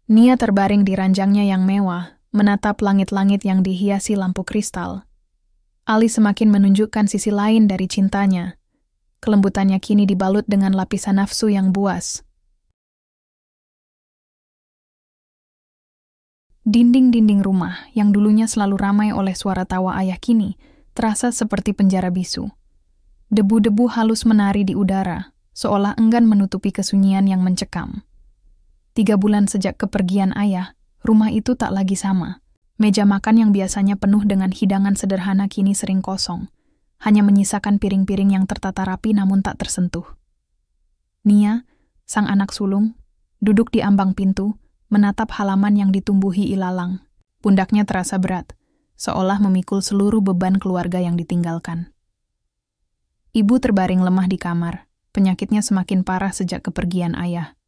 Nia terbaring di ranjangnya yang mewah, menatap langit-langit yang dihiasi lampu kristal. Ali semakin menunjukkan sisi lain dari cintanya. Kelembutannya kini dibalut dengan lapisan nafsu yang buas. Dinding-dinding rumah yang dulunya selalu ramai oleh suara tawa ayah kini terasa seperti penjara bisu. Debu-debu halus menari di udara, seolah enggan menutupi kesunyian yang mencekam. 3 bulan sejak kepergian ayah, rumah itu tak lagi sama. Meja makan yang biasanya penuh dengan hidangan sederhana kini sering kosong, hanya menyisakan piring-piring yang tertata rapi namun tak tersentuh. Nia, sang anak sulung, duduk di ambang pintu, menatap halaman yang ditumbuhi ilalang. Pundaknya terasa berat, seolah memikul seluruh beban keluarga yang ditinggalkan. Ibu terbaring lemah di kamar, penyakitnya semakin parah sejak kepergian ayah.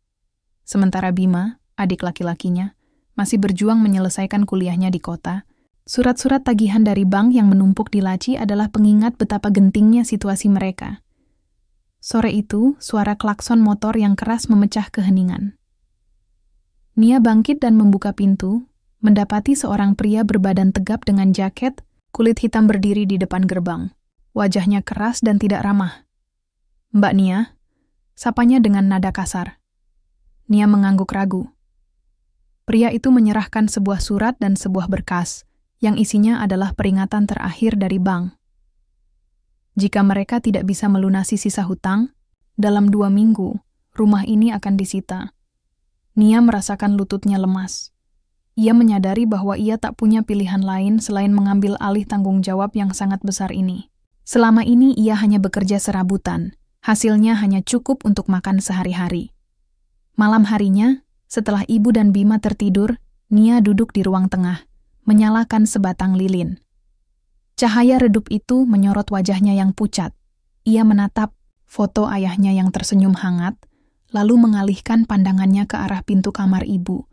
Sementara Bima, adik laki-lakinya, masih berjuang menyelesaikan kuliahnya di kota. Surat-surat tagihan dari bank yang menumpuk di laci adalah pengingat betapa gentingnya situasi mereka. Sore itu, suara klakson motor yang keras memecah keheningan. Nia bangkit dan membuka pintu, mendapati seorang pria berbadan tegap dengan jaket, kulit hitam berdiri di depan gerbang. Wajahnya keras dan tidak ramah. "Mbak Nia," sapanya dengan nada kasar. Nia mengangguk ragu. Pria itu menyerahkan sebuah surat dan sebuah berkas, yang isinya adalah peringatan terakhir dari bank. Jika mereka tidak bisa melunasi sisa hutang, dalam 2 minggu, rumah ini akan disita. Nia merasakan lututnya lemas. Ia menyadari bahwa ia tak punya pilihan lain selain mengambil alih tanggung jawab yang sangat besar ini. Selama ini ia hanya bekerja serabutan, hasilnya hanya cukup untuk makan sehari-hari. Malam harinya, setelah ibu dan Bima tertidur, Nia duduk di ruang tengah, menyalakan sebatang lilin. Cahaya redup itu menyorot wajahnya yang pucat. Ia menatap foto ayahnya yang tersenyum hangat, lalu mengalihkan pandangannya ke arah pintu kamar ibu.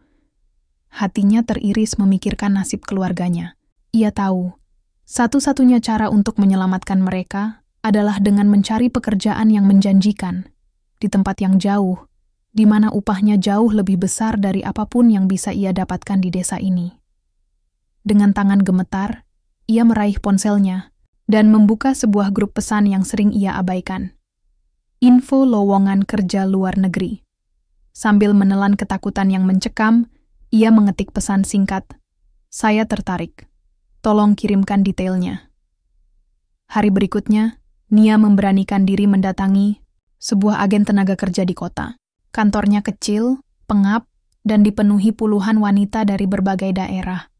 Hatinya teriris memikirkan nasib keluarganya. Ia tahu, satu-satunya cara untuk menyelamatkan mereka adalah dengan mencari pekerjaan yang menjanjikan, di tempat yang jauh, di mana upahnya jauh lebih besar dari apapun yang bisa ia dapatkan di desa ini. Dengan tangan gemetar, ia meraih ponselnya dan membuka sebuah grup pesan yang sering ia abaikan. Info lowongan kerja luar negeri. Sambil menelan ketakutan yang mencekam, ia mengetik pesan singkat, "Saya tertarik. Tolong kirimkan detailnya." Hari berikutnya, Nia memberanikan diri mendatangi sebuah agen tenaga kerja di kota. Kantornya kecil, pengap, dan dipenuhi puluhan wanita dari berbagai daerah.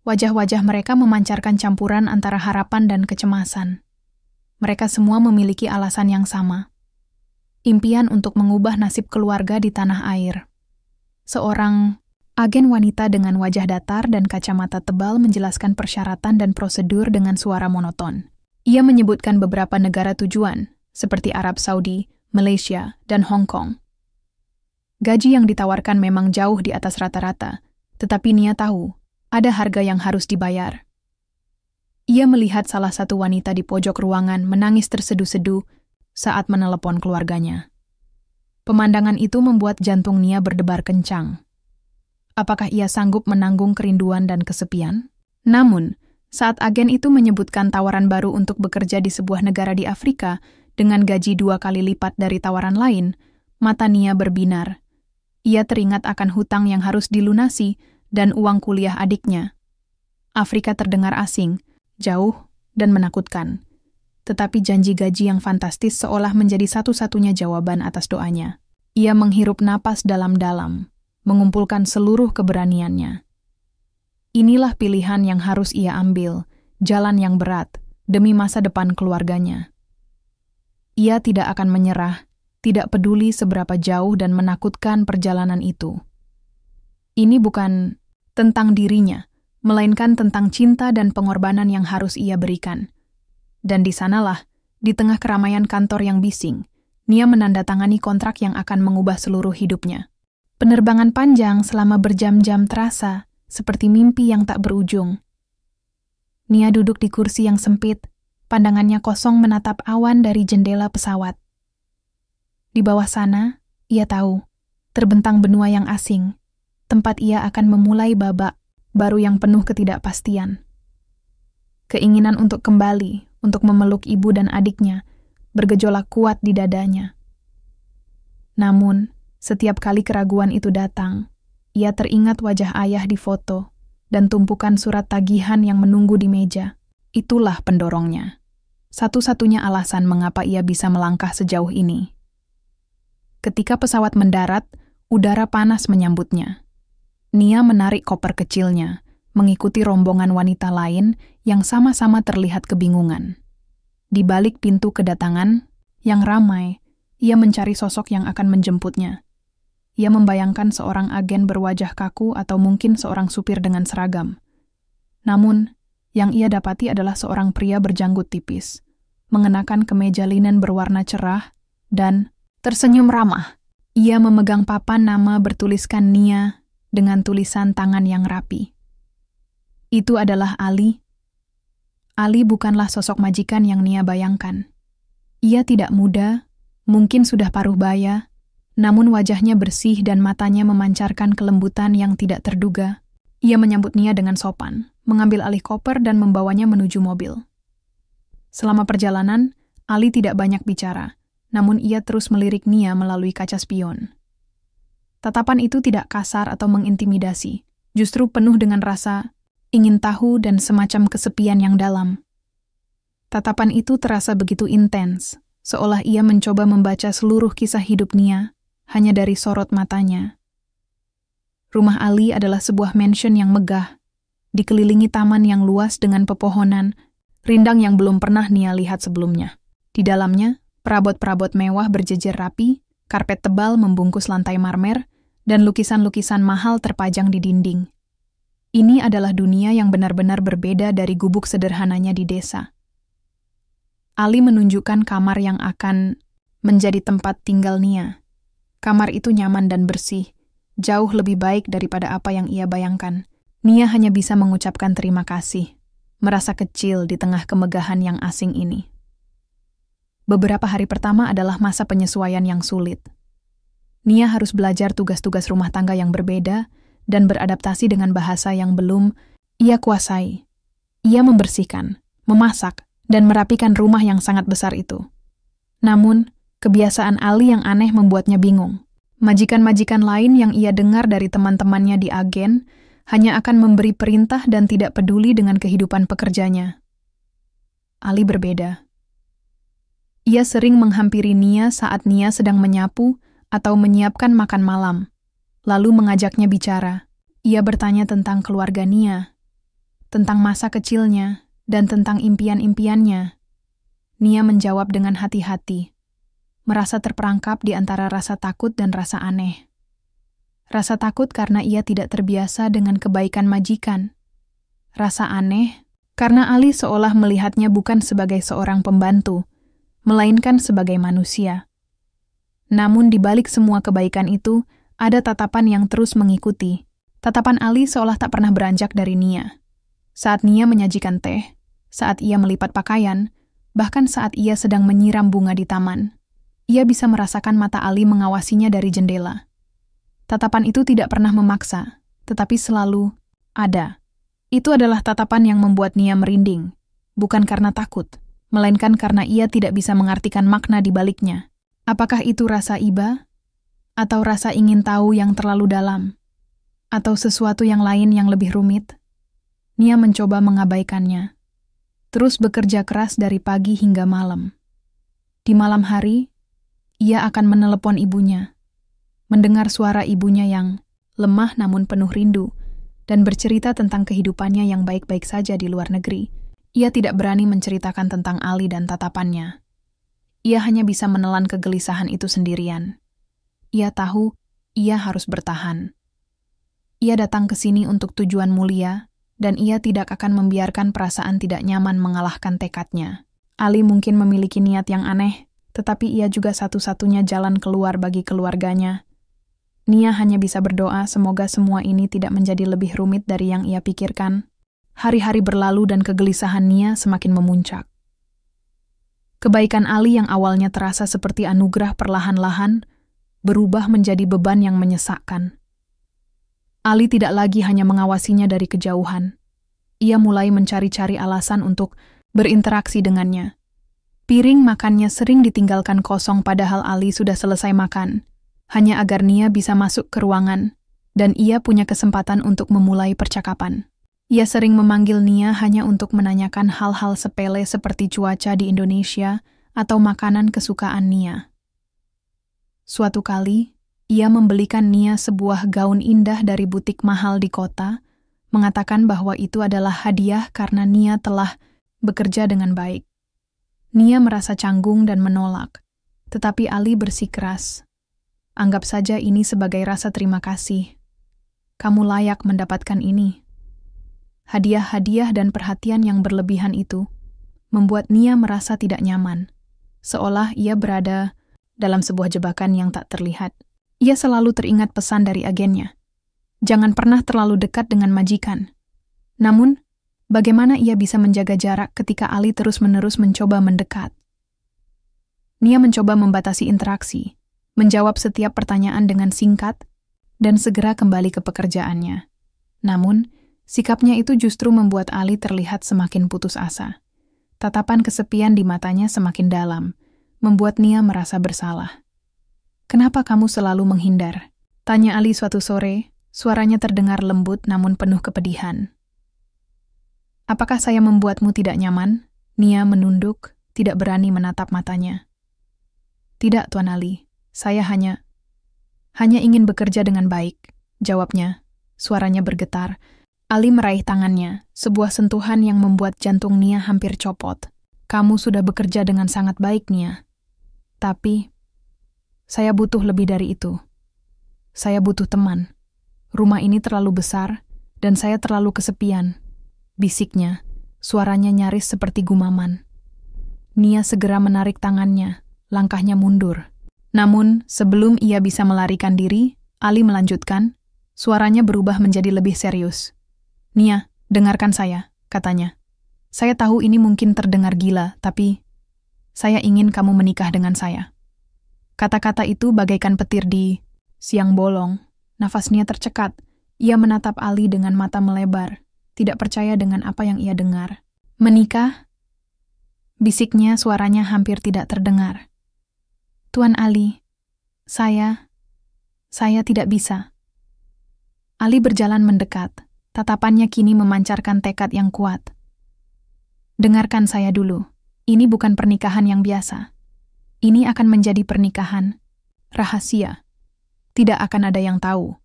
Wajah-wajah mereka memancarkan campuran antara harapan dan kecemasan. Mereka semua memiliki alasan yang sama. Impian untuk mengubah nasib keluarga di tanah air. Seorang agen wanita dengan wajah datar dan kacamata tebal menjelaskan persyaratan dan prosedur dengan suara monoton. Ia menyebutkan beberapa negara tujuan, seperti Arab Saudi, Malaysia, dan Hong Kong. Gaji yang ditawarkan memang jauh di atas rata-rata, tetapi Nia tahu ada harga yang harus dibayar. Ia melihat salah satu wanita di pojok ruangan menangis tersedu-sedu saat menelepon keluarganya. Pemandangan itu membuat jantung Nia berdebar kencang. Apakah ia sanggup menanggung kerinduan dan kesepian? Namun, saat agen itu menyebutkan tawaran baru untuk bekerja di sebuah negara di Afrika dengan gaji 2 kali lipat dari tawaran lain, mata Nia berbinar. Ia teringat akan hutang yang harus dilunasi dan uang kuliah adiknya. Afrika terdengar asing, jauh, dan menakutkan. Tetapi janji gaji yang fantastis seolah menjadi satu-satunya jawaban atas doanya. Ia menghirup napas dalam-dalam, mengumpulkan seluruh keberaniannya. Inilah pilihan yang harus ia ambil, jalan yang berat, demi masa depan keluarganya. Ia tidak akan menyerah, tidak peduli seberapa jauh dan menakutkan perjalanan itu. Ini bukan tentang dirinya, melainkan tentang cinta dan pengorbanan yang harus ia berikan. Dan di sanalah, di tengah keramaian kantor yang bising, Nia menandatangani kontrak yang akan mengubah seluruh hidupnya. Penerbangan panjang selama berjam-jam terasa seperti mimpi yang tak berujung. Nia duduk di kursi yang sempit, pandangannya kosong menatap awan dari jendela pesawat. Di bawah sana, ia tahu, terbentang benua yang asing, tempat ia akan memulai babak baru yang penuh ketidakpastian. Keinginan untuk kembali, untuk memeluk ibu dan adiknya, bergejolak kuat di dadanya. Namun, setiap kali keraguan itu datang, ia teringat wajah ayah di foto dan tumpukan surat tagihan yang menunggu di meja. Itulah pendorongnya. Satu-satunya alasan mengapa ia bisa melangkah sejauh ini. Ketika pesawat mendarat, udara panas menyambutnya. Nia menarik koper kecilnya, mengikuti rombongan wanita lain yang sama-sama terlihat kebingungan. Di balik pintu kedatangan, yang ramai, ia mencari sosok yang akan menjemputnya. Ia membayangkan seorang agen berwajah kaku atau mungkin seorang supir dengan seragam. Namun, yang ia dapati adalah seorang pria berjanggut tipis, mengenakan kemeja linen berwarna cerah, dan tersenyum ramah. Ia memegang papan nama bertuliskan Nia dengan tulisan tangan yang rapi. Itu adalah Ali. Ali bukanlah sosok majikan yang Nia bayangkan. Ia tidak muda, mungkin sudah paruh baya, namun wajahnya bersih dan matanya memancarkan kelembutan yang tidak terduga. Ia menyambut Nia dengan sopan, mengambil alih koper dan membawanya menuju mobil. Selama perjalanan, Ali tidak banyak bicara, namun ia terus melirik Nia melalui kaca spion. Tatapan itu tidak kasar atau mengintimidasi, justru penuh dengan rasa ingin tahu dan semacam kesepian yang dalam. Tatapan itu terasa begitu intens, seolah ia mencoba membaca seluruh kisah hidup Nia hanya dari sorot matanya. Rumah Ali adalah sebuah mansion yang megah, dikelilingi taman yang luas dengan pepohonan, rindang yang belum pernah Nia lihat sebelumnya. Di dalamnya, perabot-perabot mewah berjejer rapi, karpet tebal membungkus lantai marmer, dan lukisan-lukisan mahal terpajang di dinding. Ini adalah dunia yang benar-benar berbeda dari gubuk sederhananya di desa. Ali menunjukkan kamar yang akan menjadi tempat tinggal Nia. Kamar itu nyaman dan bersih, jauh lebih baik daripada apa yang ia bayangkan. Nia hanya bisa mengucapkan terima kasih, merasa kecil di tengah kemegahan yang asing ini. Beberapa hari pertama adalah masa penyesuaian yang sulit. Nia harus belajar tugas-tugas rumah tangga yang berbeda dan beradaptasi dengan bahasa yang belum ia kuasai. Ia membersihkan, memasak, dan merapikan rumah yang sangat besar itu. Namun, kebiasaan Ali yang aneh membuatnya bingung. Majikan-majikan lain yang ia dengar dari teman-temannya di agen hanya akan memberi perintah dan tidak peduli dengan kehidupan pekerjanya. Ali berbeda. Ia sering menghampiri Nia saat Nia sedang menyapu atau menyiapkan makan malam, lalu mengajaknya bicara. Ia bertanya tentang keluarga Nia, tentang masa kecilnya, dan tentang impian-impiannya. Nia menjawab dengan hati-hati, merasa terperangkap di antara rasa takut dan rasa aneh. Rasa takut karena ia tidak terbiasa dengan kebaikan majikan. Rasa aneh karena Ali seolah melihatnya bukan sebagai seorang pembantu, melainkan sebagai manusia. Namun di balik semua kebaikan itu, ada tatapan yang terus mengikuti. Tatapan Ali seolah tak pernah beranjak dari Nia. Saat Nia menyajikan teh, saat ia melipat pakaian, bahkan saat ia sedang menyiram bunga di taman, ia bisa merasakan mata Ali mengawasinya dari jendela. Tatapan itu tidak pernah memaksa, tetapi selalu ada. Itu adalah tatapan yang membuat Nia merinding, bukan karena takut, melainkan karena ia tidak bisa mengartikan makna di baliknya. Apakah itu rasa iba? Atau rasa ingin tahu yang terlalu dalam? Atau sesuatu yang lain yang lebih rumit? Nia mencoba mengabaikannya. Terus bekerja keras dari pagi hingga malam. Di malam hari, ia akan menelepon ibunya, mendengar suara ibunya yang lemah namun penuh rindu, dan bercerita tentang kehidupannya yang baik-baik saja di luar negeri. Ia tidak berani menceritakan tentang Ali dan tatapannya. Ia hanya bisa menelan kegelisahan itu sendirian. Ia tahu ia harus bertahan. Ia datang ke sini untuk tujuan mulia, dan ia tidak akan membiarkan perasaan tidak nyaman mengalahkan tekadnya. Ali mungkin memiliki niat yang aneh, tetapi ia juga satu-satunya jalan keluar bagi keluarganya. Nia hanya bisa berdoa semoga semua ini tidak menjadi lebih rumit dari yang ia pikirkan. Hari-hari berlalu dan kegelisahan Nia semakin memuncak. Kebaikan Ali yang awalnya terasa seperti anugerah perlahan-lahan, berubah menjadi beban yang menyesakkan. Ali tidak lagi hanya mengawasinya dari kejauhan. Ia mulai mencari-cari alasan untuk berinteraksi dengannya. Piring makannya sering ditinggalkan kosong padahal Ali sudah selesai makan, hanya agar Nia bisa masuk ke ruangan, dan ia punya kesempatan untuk memulai percakapan. Ia sering memanggil Nia hanya untuk menanyakan hal-hal sepele seperti cuaca di Indonesia atau makanan kesukaan Nia. Suatu kali, ia membelikan Nia sebuah gaun indah dari butik mahal di kota, mengatakan bahwa itu adalah hadiah karena Nia telah bekerja dengan baik. Nia merasa canggung dan menolak, tetapi Ali bersikeras. Anggap saja ini sebagai rasa terima kasih. Kamu layak mendapatkan ini. Hadiah-hadiah dan perhatian yang berlebihan itu membuat Nia merasa tidak nyaman, seolah ia berada dalam sebuah jebakan yang tak terlihat. Ia selalu teringat pesan dari agennya. Jangan pernah terlalu dekat dengan majikan. Namun, bagaimana ia bisa menjaga jarak ketika Ali terus-menerus mencoba mendekat? Nia mencoba membatasi interaksi, menjawab setiap pertanyaan dengan singkat, dan segera kembali ke pekerjaannya. Namun, sikapnya itu justru membuat Ali terlihat semakin putus asa. Tatapan kesepian di matanya semakin dalam, membuat Nia merasa bersalah. "Kenapa kamu selalu menghindar?" tanya Ali suatu sore, suaranya terdengar lembut namun penuh kepedihan. "Apakah saya membuatmu tidak nyaman?" Nia menunduk, tidak berani menatap matanya. "Tidak, Tuan Ali, saya hanya ingin bekerja dengan baik," jawabnya, suaranya bergetar. Ali meraih tangannya, sebuah sentuhan yang membuat jantung Nia hampir copot. "Kamu sudah bekerja dengan sangat baik, Nia. Tapi, saya butuh lebih dari itu. Saya butuh teman. Rumah ini terlalu besar, dan saya terlalu kesepian," bisiknya, suaranya nyaris seperti gumaman. Nia segera menarik tangannya, langkahnya mundur. Namun, sebelum ia bisa melarikan diri, Ali melanjutkan, suaranya berubah menjadi lebih serius. "Nia, dengarkan saya," katanya. "Saya tahu ini mungkin terdengar gila, tapi saya ingin kamu menikah dengan saya." Kata-kata itu bagaikan petir di siang bolong. Nafas Nia tercekat. Ia menatap Ali dengan mata melebar, tidak percaya dengan apa yang ia dengar. "Menikah?" bisiknya, suaranya hampir tidak terdengar. "Tuan Ali, saya tidak bisa." Ali berjalan mendekat. Tatapannya kini memancarkan tekad yang kuat. "Dengarkan saya dulu. Ini bukan pernikahan yang biasa. Ini akan menjadi pernikahan rahasia. Tidak akan ada yang tahu.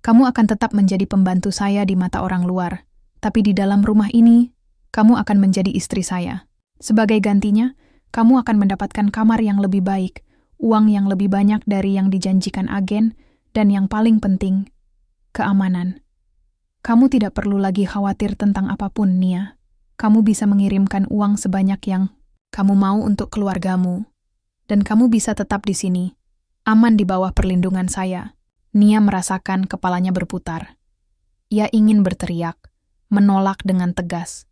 Kamu akan tetap menjadi pembantu saya di mata orang luar, tapi di dalam rumah ini, kamu akan menjadi istri saya. Sebagai gantinya, kamu akan mendapatkan kamar yang lebih baik, uang yang lebih banyak dari yang dijanjikan agen, dan yang paling penting, keamanan. Kamu tidak perlu lagi khawatir tentang apapun, Nia. Kamu bisa mengirimkan uang sebanyak yang kamu mau untuk keluargamu. Dan kamu bisa tetap di sini, aman di bawah perlindungan saya." Nia merasakan kepalanya berputar. Ia ingin berteriak, menolak dengan tegas.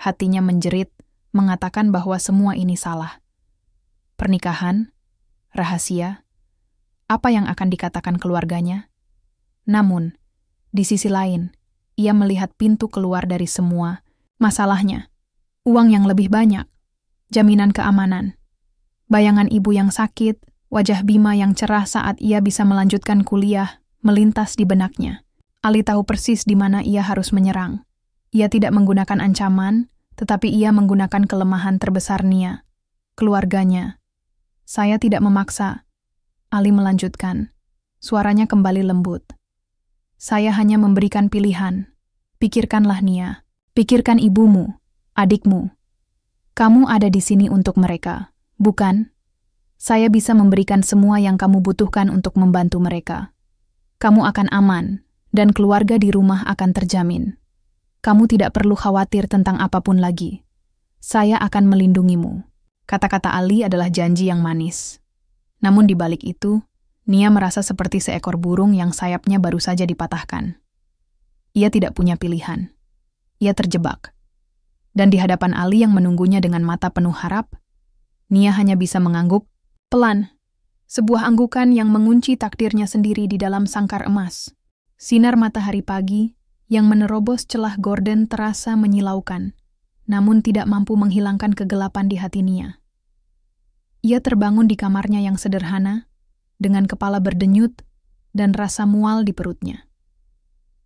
Hatinya menjerit, mengatakan bahwa semua ini salah. Pernikahan? Rahasia? Apa yang akan dikatakan keluarganya? Namun, di sisi lain, ia melihat pintu keluar dari semua masalahnya. Uang yang lebih banyak, jaminan keamanan, bayangan ibu yang sakit, wajah Bima yang cerah saat ia bisa melanjutkan kuliah, melintas di benaknya. Ali tahu persis di mana ia harus menyerang. Ia tidak menggunakan ancaman, tetapi ia menggunakan kelemahan terbesar Nia, keluarganya. "Saya tidak memaksa," Ali melanjutkan. Suaranya kembali lembut. "Saya hanya memberikan pilihan. Pikirkanlah, Nia. Pikirkan ibumu, adikmu. Kamu ada di sini untuk mereka, bukan? Saya bisa memberikan semua yang kamu butuhkan untuk membantu mereka. Kamu akan aman, dan keluarga di rumah akan terjamin. Kamu tidak perlu khawatir tentang apapun lagi. Saya akan melindungimu." Kata-kata Ali adalah janji yang manis. Namun di balik itu, Nia merasa seperti seekor burung yang sayapnya baru saja dipatahkan. Ia tidak punya pilihan. Ia terjebak. Dan di hadapan Ali yang menunggunya dengan mata penuh harap, Nia hanya bisa mengangguk pelan, sebuah anggukan yang mengunci takdirnya sendiri di dalam sangkar emas. Sinar matahari pagi yang menerobos celah gorden terasa menyilaukan, namun tidak mampu menghilangkan kegelapan di hati Nia. Ia terbangun di kamarnya yang sederhana, dengan kepala berdenyut dan rasa mual di perutnya.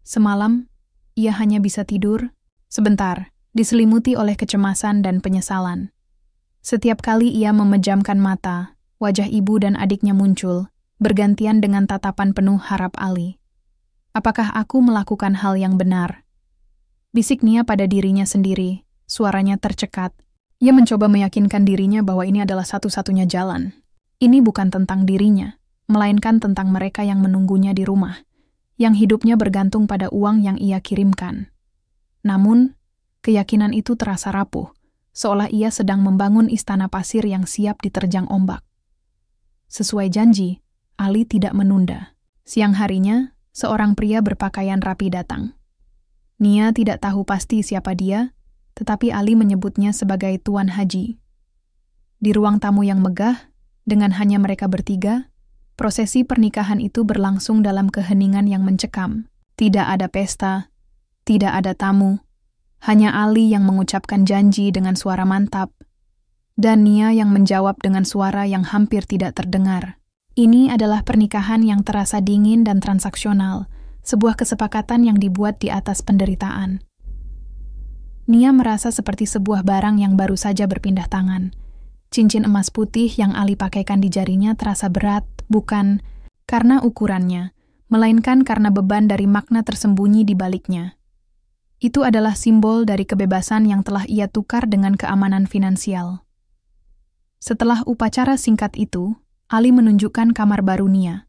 Semalam, ia hanya bisa tidur sebentar, diselimuti oleh kecemasan dan penyesalan. Setiap kali ia memejamkan mata, wajah ibu dan adiknya muncul, bergantian dengan tatapan penuh harap Ali. Apakah aku melakukan hal yang benar? Bisik Nia pada dirinya sendiri, suaranya tercekat. Ia mencoba meyakinkan dirinya bahwa ini adalah satu-satunya jalan. Ini bukan tentang dirinya, melainkan tentang mereka yang menunggunya di rumah, yang hidupnya bergantung pada uang yang ia kirimkan. Namun, keyakinan itu terasa rapuh, seolah ia sedang membangun istana pasir yang siap diterjang ombak. Sesuai janji, Ali tidak menunda. Siang harinya, seorang pria berpakaian rapi datang. Nia tidak tahu pasti siapa dia, tetapi Ali menyebutnya sebagai Tuan Haji. Di ruang tamu yang megah, dengan hanya mereka bertiga, prosesi pernikahan itu berlangsung dalam keheningan yang mencekam. Tidak ada pesta, tidak ada tamu, hanya Ali yang mengucapkan janji dengan suara mantap, dan Nia yang menjawab dengan suara yang hampir tidak terdengar. Ini adalah pernikahan yang terasa dingin dan transaksional, sebuah kesepakatan yang dibuat di atas penderitaan. Nia merasa seperti sebuah barang yang baru saja berpindah tangan. Cincin emas putih yang Ali pakaikan di jarinya terasa berat, bukan karena ukurannya, melainkan karena beban dari makna tersembunyi di baliknya. Itu adalah simbol dari kebebasan yang telah ia tukar dengan keamanan finansial. Setelah upacara singkat itu, Ali menunjukkan kamar baru Nia.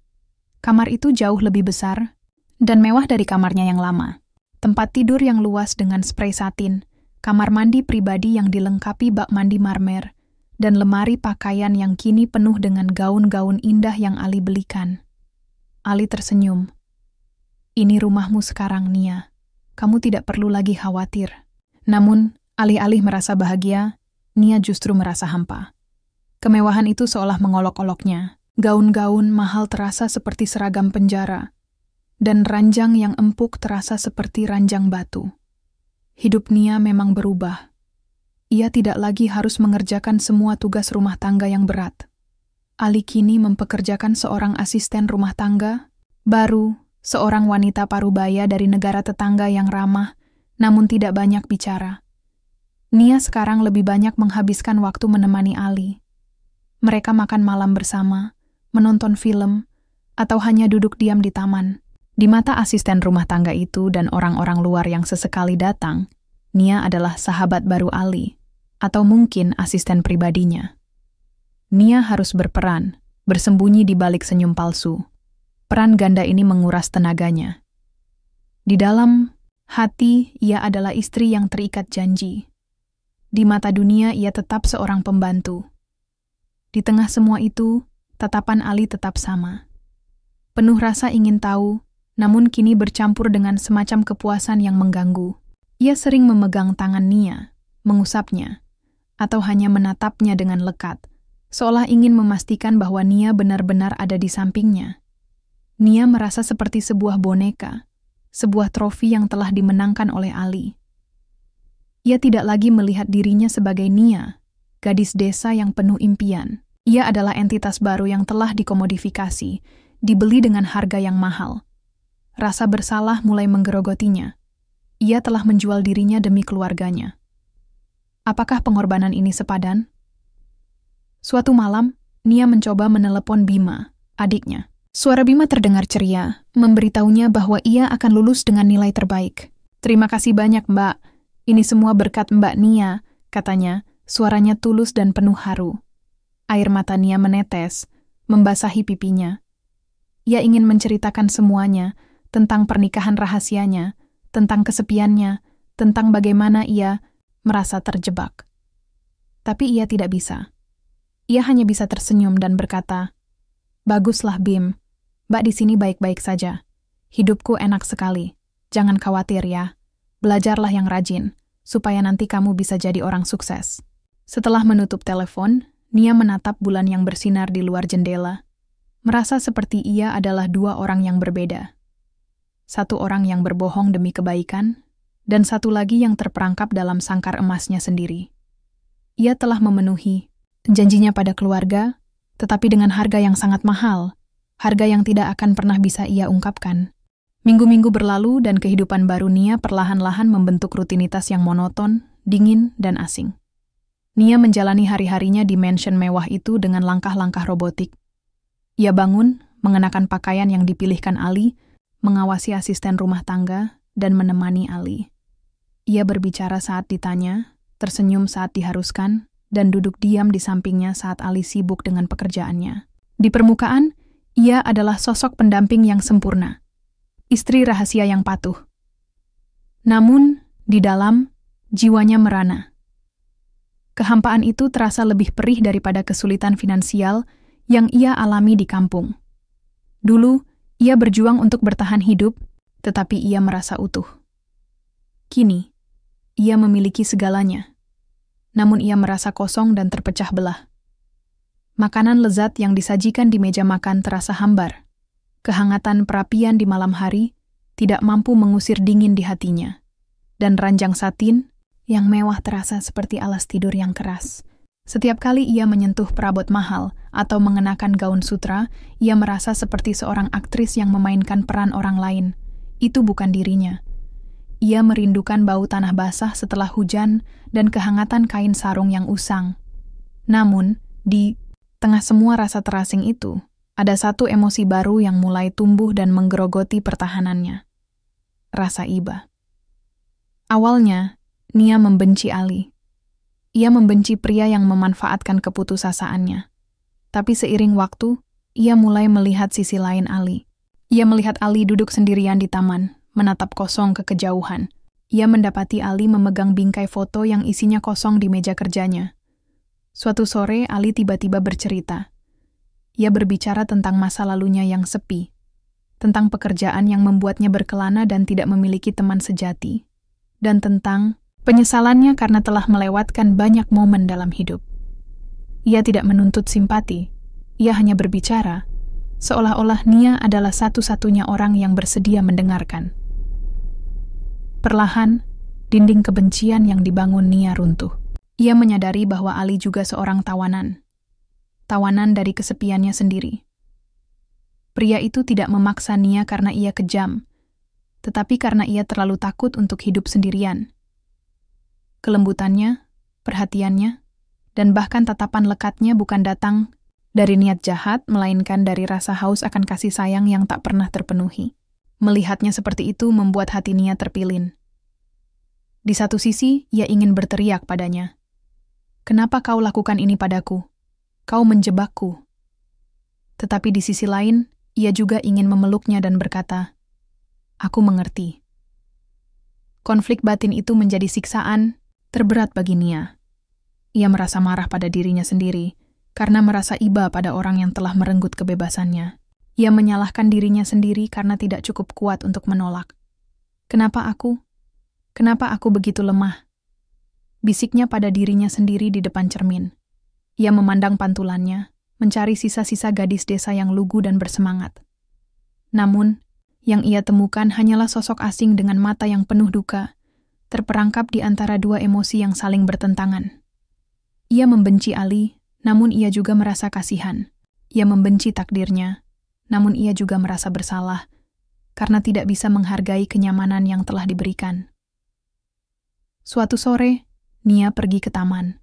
Kamar itu jauh lebih besar dan mewah dari kamarnya yang lama. Tempat tidur yang luas dengan sprei satin, kamar mandi pribadi yang dilengkapi bak mandi marmer, dan lemari pakaian yang kini penuh dengan gaun-gaun indah yang Ali belikan. Ali tersenyum. Ini rumahmu sekarang, Nia. Kamu tidak perlu lagi khawatir. Namun, alih-alih merasa bahagia, Nia justru merasa hampa. Kemewahan itu seolah mengolok-oloknya. Gaun-gaun mahal terasa seperti seragam penjara, dan ranjang yang empuk terasa seperti ranjang batu. Hidup Nia memang berubah. Ia tidak lagi harus mengerjakan semua tugas rumah tangga yang berat. Ali kini mempekerjakan seorang asisten rumah tangga, baru, seorang wanita parubaya dari negara tetangga yang ramah, namun tidak banyak bicara. Nia sekarang lebih banyak menghabiskan waktu menemani Ali. Mereka makan malam bersama, menonton film, atau hanya duduk diam di taman. Di mata asisten rumah tangga itu dan orang-orang luar yang sesekali datang, Nia adalah sahabat baru Ali, atau mungkin asisten pribadinya. Nia harus berperan, bersembunyi di balik senyum palsu. Peran ganda ini menguras tenaganya. Di dalam hati, ia adalah istri yang terikat janji. Di mata dunia, ia tetap seorang pembantu. Di tengah semua itu, tatapan Ali tetap sama. Penuh rasa ingin tahu, namun kini bercampur dengan semacam kepuasan yang mengganggu. Ia sering memegang tangan Nia, mengusapnya, atau hanya menatapnya dengan lekat, seolah ingin memastikan bahwa Nia benar-benar ada di sampingnya. Nia merasa seperti sebuah boneka, sebuah trofi yang telah dimenangkan oleh Ali. Ia tidak lagi melihat dirinya sebagai Nia, gadis desa yang penuh impian. Ia adalah entitas baru yang telah dikomodifikasi, dibeli dengan harga yang mahal. Rasa bersalah mulai menggerogotinya. Ia telah menjual dirinya demi keluarganya. Apakah pengorbanan ini sepadan? Suatu malam, Nia mencoba menelepon Bima, adiknya. Suara Bima terdengar ceria, memberitahunya bahwa ia akan lulus dengan nilai terbaik. "Terima kasih banyak, Mbak. Ini semua berkat Mbak Nia," katanya, suaranya tulus dan penuh haru. Air mata Nia menetes, membasahi pipinya. Ia ingin menceritakan semuanya, tentang pernikahan rahasianya, tentang kesepiannya, tentang bagaimana ia merasa terjebak. Tapi ia tidak bisa. Ia hanya bisa tersenyum dan berkata, "Baguslah, Bim. Mbak di sini baik-baik saja. Hidupku enak sekali. Jangan khawatir ya. Belajarlah yang rajin, supaya nanti kamu bisa jadi orang sukses." Setelah menutup telepon, Nia menatap bulan yang bersinar di luar jendela, merasa seperti ia adalah dua orang yang berbeda. satu orang yang berbohong demi kebaikan, dan satu lagi yang terperangkap dalam sangkar emasnya sendiri. Ia telah memenuhi janjinya pada keluarga, tetapi dengan harga yang sangat mahal, harga yang tidak akan pernah bisa ia ungkapkan. Minggu-minggu berlalu dan kehidupan baru Nia perlahan-lahan membentuk rutinitas yang monoton, dingin, dan asing. Nia menjalani hari-harinya di mansion mewah itu dengan langkah-langkah robotik. Ia bangun, mengenakan pakaian yang dipilihkan Ali, mengawasi asisten rumah tangga, dan menemani Ali. Ia berbicara saat ditanya, tersenyum saat diharuskan, dan duduk diam di sampingnya saat Ali sibuk dengan pekerjaannya. Di permukaan, ia adalah sosok pendamping yang sempurna, istri rahasia yang patuh. Namun, di dalam, jiwanya merana. Kehampaan itu terasa lebih perih daripada kesulitan finansial yang ia alami di kampung. Dulu, ia berjuang untuk bertahan hidup, tetapi ia merasa utuh. Kini, ia memiliki segalanya, namun ia merasa kosong dan terpecah belah. Makanan lezat yang disajikan di meja makan terasa hambar. Kehangatan perapian di malam hari tidak mampu mengusir dingin di hatinya. Dan ranjang satin yang mewah terasa seperti alas tidur yang keras. Setiap kali ia menyentuh perabot mahal atau mengenakan gaun sutra, ia merasa seperti seorang aktris yang memainkan peran orang lain. Itu bukan dirinya. Ia merindukan bau tanah basah setelah hujan dan kehangatan kain sarung yang usang. Namun, di tengah semua rasa terasing itu, ada satu emosi baru yang mulai tumbuh dan menggerogoti pertahanannya. Rasa iba. Awalnya, Nia membenci Ali. Ia membenci pria yang memanfaatkan keputusasaannya. Tapi seiring waktu, ia mulai melihat sisi lain Ali. Ia melihat Ali duduk sendirian di taman, menatap kosong ke kejauhan. Ia mendapati Ali memegang bingkai foto yang isinya kosong di meja kerjanya. Suatu sore, Ali tiba-tiba bercerita. Ia berbicara tentang masa lalunya yang sepi, tentang pekerjaan yang membuatnya berkelana dan tidak memiliki teman sejati, dan tentang penyesalannya karena telah melewatkan banyak momen dalam hidup. Ia tidak menuntut simpati, ia hanya berbicara, seolah-olah Nia adalah satu-satunya orang yang bersedia mendengarkan. Perlahan, dinding kebencian yang dibangun Nia runtuh. Ia menyadari bahwa Ali juga seorang tawanan. Tawanan dari kesepiannya sendiri. Pria itu tidak memaksa Nia karena ia kejam, tetapi karena ia terlalu takut untuk hidup sendirian. Kelembutannya, perhatiannya, dan bahkan tatapan lekatnya bukan datang dari niat jahat, melainkan dari rasa haus akan kasih sayang yang tak pernah terpenuhi. Melihatnya seperti itu membuat hati Nia terpilin. Di satu sisi, ia ingin berteriak padanya. "Kenapa kau lakukan ini padaku? Kau menjebakku." Tetapi di sisi lain, ia juga ingin memeluknya dan berkata, "Aku mengerti." Konflik batin itu menjadi siksaan terberat bagi Nia. Ia merasa marah pada dirinya sendiri, karena merasa iba pada orang yang telah merenggut kebebasannya. Ia menyalahkan dirinya sendiri karena tidak cukup kuat untuk menolak. Kenapa aku? Kenapa aku begitu lemah?" Bisiknya pada dirinya sendiri di depan cermin. Ia memandang pantulannya, mencari sisa-sisa gadis desa yang lugu dan bersemangat. Namun, yang ia temukan hanyalah sosok asing dengan mata yang penuh duka, terperangkap di antara dua emosi yang saling bertentangan. Ia membenci Ali, namun ia juga merasa kasihan. Ia membenci takdirnya, namun ia juga merasa bersalah, karena tidak bisa menghargai kenyamanan yang telah diberikan. Suatu sore, Nia pergi ke taman.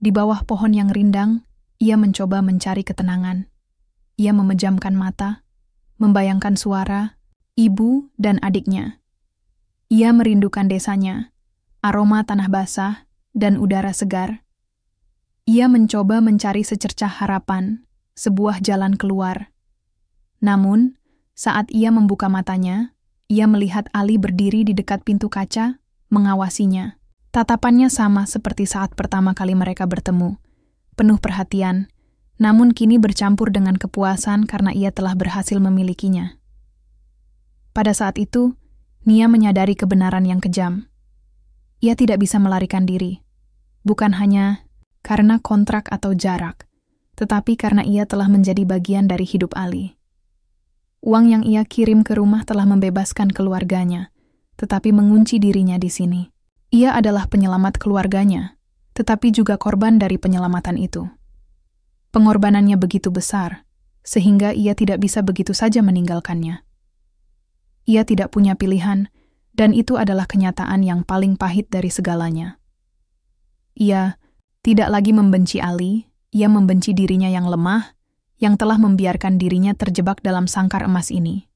Di bawah pohon yang rindang, ia mencoba mencari ketenangan. Ia memejamkan mata, membayangkan suara, ibu dan adiknya. Ia merindukan desanya, aroma tanah basah, dan udara segar. Ia mencoba mencari secercah harapan, sebuah jalan keluar. Namun, saat ia membuka matanya, ia melihat Ali berdiri di dekat pintu kaca, mengawasinya. Tatapannya sama seperti saat pertama kali mereka bertemu, penuh perhatian, namun kini bercampur dengan kepuasan karena ia telah berhasil memilikinya. Pada saat itu, Nia menyadari kebenaran yang kejam. Ia tidak bisa melarikan diri, bukan hanya karena kontrak atau jarak, tetapi karena ia telah menjadi bagian dari hidup Ali. Uang yang ia kirim ke rumah telah membebaskan keluarganya, tetapi mengunci dirinya di sini. Ia adalah penyelamat keluarganya, tetapi juga korban dari penyelamatan itu. Pengorbanannya begitu besar, sehingga ia tidak bisa begitu saja meninggalkannya. Ia tidak punya pilihan, dan itu adalah kenyataan yang paling pahit dari segalanya. Ia tidak lagi membenci Ali, ia membenci dirinya yang lemah, yang telah membiarkan dirinya terjebak dalam sangkar emas ini.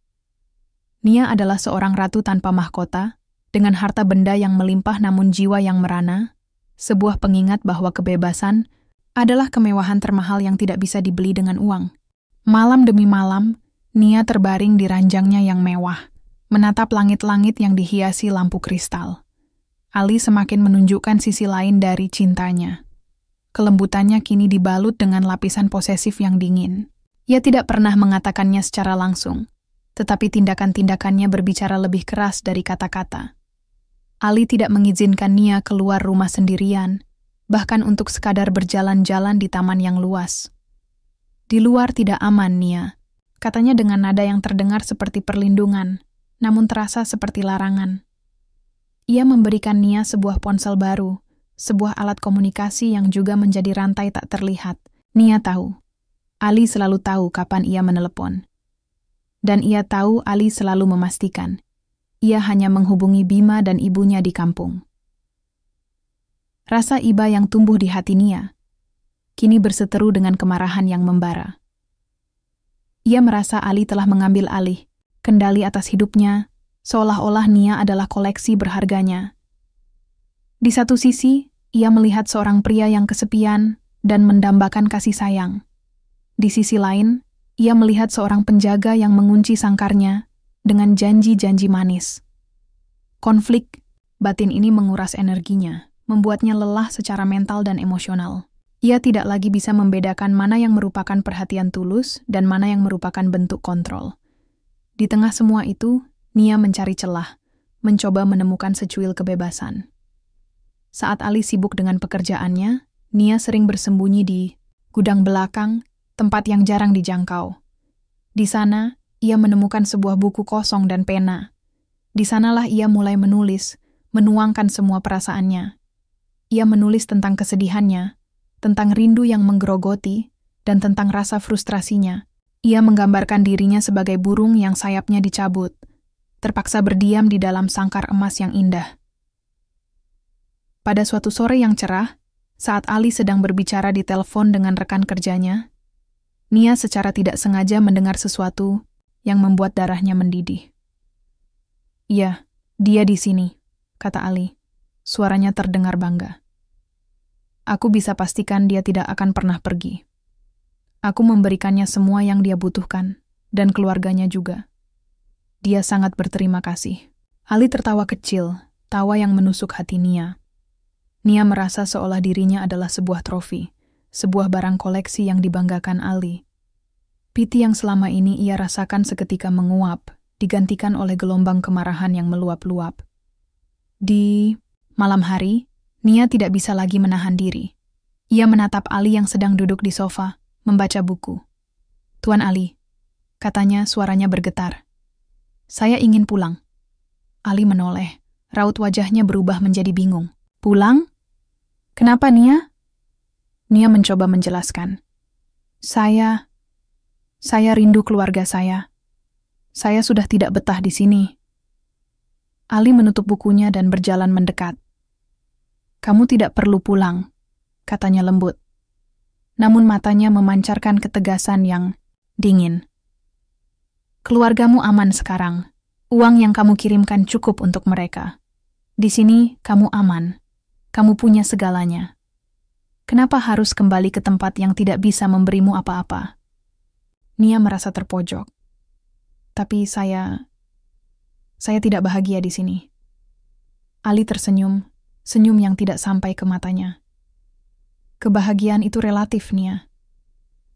Nia adalah seorang ratu tanpa mahkota, dengan harta benda yang melimpah namun jiwa yang merana, sebuah pengingat bahwa kebebasan adalah kemewahan termahal yang tidak bisa dibeli dengan uang. Malam demi malam, Nia terbaring di ranjangnya yang mewah, menatap langit-langit yang dihiasi lampu kristal. Ali semakin menunjukkan sisi lain dari cintanya. Kelembutannya kini dibalut dengan lapisan posesif yang dingin. Ia tidak pernah mengatakannya secara langsung, tetapi tindakan-tindakannya berbicara lebih keras dari kata-kata. Ali tidak mengizinkan Nia keluar rumah sendirian, bahkan untuk sekadar berjalan-jalan di taman yang luas. Di luar tidak aman, Nia, katanya dengan nada yang terdengar seperti perlindungan, namun terasa seperti larangan. Ia memberikan Nia sebuah ponsel baru, sebuah alat komunikasi yang juga menjadi rantai tak terlihat. Nia tahu. Ali selalu tahu kapan ia menelepon. Dan ia tahu Ali selalu memastikan. Ia hanya menghubungi Bima dan ibunya di kampung. Rasa iba yang tumbuh di hati Nia kini berseteru dengan kemarahan yang membara. Ia merasa Ali telah mengambil alih kendali atas hidupnya, seolah-olah Nia adalah koleksi berharganya. Di satu sisi, ia melihat seorang pria yang kesepian dan mendambakan kasih sayang. Di sisi lain, ia melihat seorang penjaga yang mengunci sangkarnya dengan janji-janji manis. Konflik batin ini menguras energinya, membuatnya lelah secara mental dan emosional. Ia tidak lagi bisa membedakan mana yang merupakan perhatian tulus dan mana yang merupakan bentuk kontrol. Di tengah semua itu, Nia mencari celah, mencoba menemukan secuil kebebasan. Saat Ali sibuk dengan pekerjaannya, Nia sering bersembunyi di gudang belakang, tempat yang jarang dijangkau. Di sana, ia menemukan sebuah buku kosong dan pena. Di sanalah ia mulai menulis, menuangkan semua perasaannya. Ia menulis tentang kesedihannya, tentang rindu yang menggerogoti, dan tentang rasa frustrasinya. Ia menggambarkan dirinya sebagai burung yang sayapnya dicabut, terpaksa berdiam di dalam sangkar emas yang indah. Pada suatu sore yang cerah, saat Ali sedang berbicara di telepon dengan rekan kerjanya, Nia secara tidak sengaja mendengar sesuatu yang membuat darahnya mendidih. "Iya, dia di sini," kata Ali. Suaranya terdengar bangga. "Aku bisa pastikan dia tidak akan pernah pergi. Aku memberikannya semua yang dia butuhkan, dan keluarganya juga. Dia sangat berterima kasih." Ali tertawa kecil, tawa yang menusuk hati Nia. Nia merasa seolah dirinya adalah sebuah trofi, sebuah barang koleksi yang dibanggakan Ali. Piti yang selama ini ia rasakan seketika menguap, digantikan oleh gelombang kemarahan yang meluap-luap. Di malam hari, Nia tidak bisa lagi menahan diri. Ia menatap Ali yang sedang duduk di sofa, membaca buku. "Tuan Ali," katanya, suaranya bergetar. "Saya ingin pulang." Ali menoleh, raut wajahnya berubah menjadi bingung. "Pulang? Kenapa, Nia?" Nia mencoba menjelaskan. Saya rindu keluarga saya. Saya sudah tidak betah di sini." Ali menutup bukunya dan berjalan mendekat. "Kamu tidak perlu pulang," katanya lembut. Namun matanya memancarkan ketegasan yang dingin. "Keluargamu aman sekarang. Uang yang kamu kirimkan cukup untuk mereka. Di sini kamu aman. Kamu punya segalanya. Kenapa harus kembali ke tempat yang tidak bisa memberimu apa-apa?" Nia merasa terpojok. "Tapi saya tidak bahagia di sini." Ali tersenyum, senyum yang tidak sampai ke matanya. "Kebahagiaan itu relatif, Nia.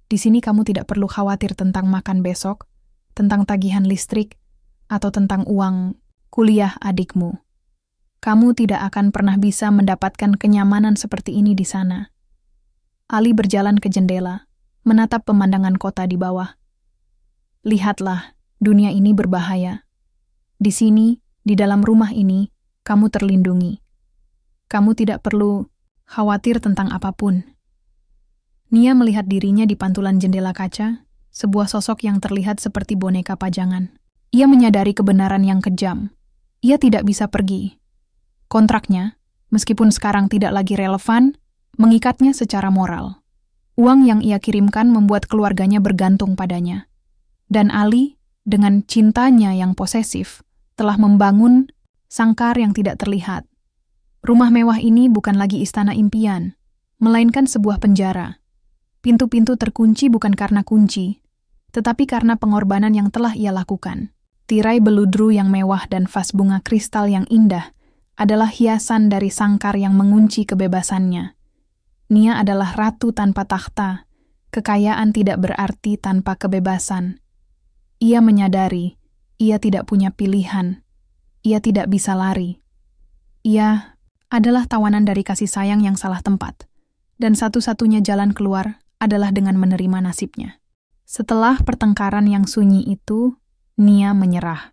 Di sini kamu tidak perlu khawatir tentang makan besok, tentang tagihan listrik, atau tentang uang kuliah adikmu. Kamu tidak akan pernah bisa mendapatkan kenyamanan seperti ini di sana." Ali berjalan ke jendela, menatap pemandangan kota di bawah. "Lihatlah," Dunia ini berbahaya. Di sini, di dalam rumah ini, kamu terlindungi. Kamu tidak perlu khawatir tentang apapun. Nia melihat dirinya di pantulan jendela kaca, sebuah sosok yang terlihat seperti boneka pajangan. Ia menyadari kebenaran yang kejam. Ia tidak bisa pergi. Kontraknya, meskipun sekarang tidak lagi relevan, mengikatnya secara moral. Uang yang ia kirimkan membuat keluarganya bergantung padanya. Dan Ali, dengan cintanya yang posesif, telah membangun sangkar yang tidak terlihat. Rumah mewah ini bukan lagi istana impian, melainkan sebuah penjara. Pintu-pintu terkunci bukan karena kunci, tetapi karena pengorbanan yang telah ia lakukan. Tirai beludru yang mewah dan vas bunga kristal yang indah adalah hiasan dari sangkar yang mengunci kebebasannya. Nia adalah ratu tanpa tahta, kekayaan tidak berarti tanpa kebebasan. Ia menyadari, ia tidak punya pilihan, ia tidak bisa lari. Ia adalah tawanan dari kasih sayang yang salah tempat, dan satu-satunya jalan keluar adalah dengan menerima nasibnya. Setelah pertengkaran yang sunyi itu, Nia menyerah.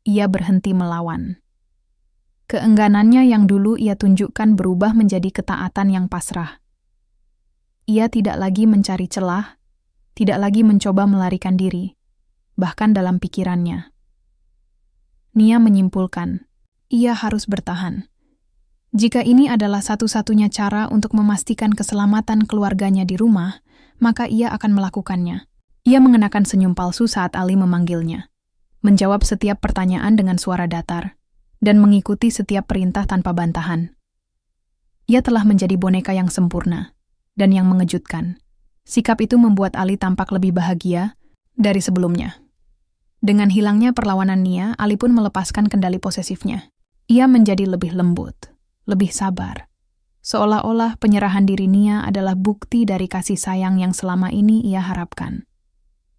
Ia berhenti melawan. Keengganannya yang dulu ia tunjukkan berubah menjadi ketaatan yang pasrah. Ia tidak lagi mencari celah, tidak lagi mencoba melarikan diri, bahkan dalam pikirannya. Nia menyimpulkan, ia harus bertahan. Jika ini adalah satu-satunya cara untuk memastikan keselamatan keluarganya di rumah, maka ia akan melakukannya. Ia mengenakan senyum palsu saat Ali memanggilnya, menjawab setiap pertanyaan dengan suara datar, dan mengikuti setiap perintah tanpa bantahan. Ia telah menjadi boneka yang sempurna dan yang mengejutkan. Sikap itu membuat Ali tampak lebih bahagia dari sebelumnya. Dengan hilangnya perlawanan Nia, Ali pun melepaskan kendali posesifnya. Ia menjadi lebih lembut, lebih sabar. Seolah-olah penyerahan diri Nia adalah bukti dari kasih sayang yang selama ini ia harapkan.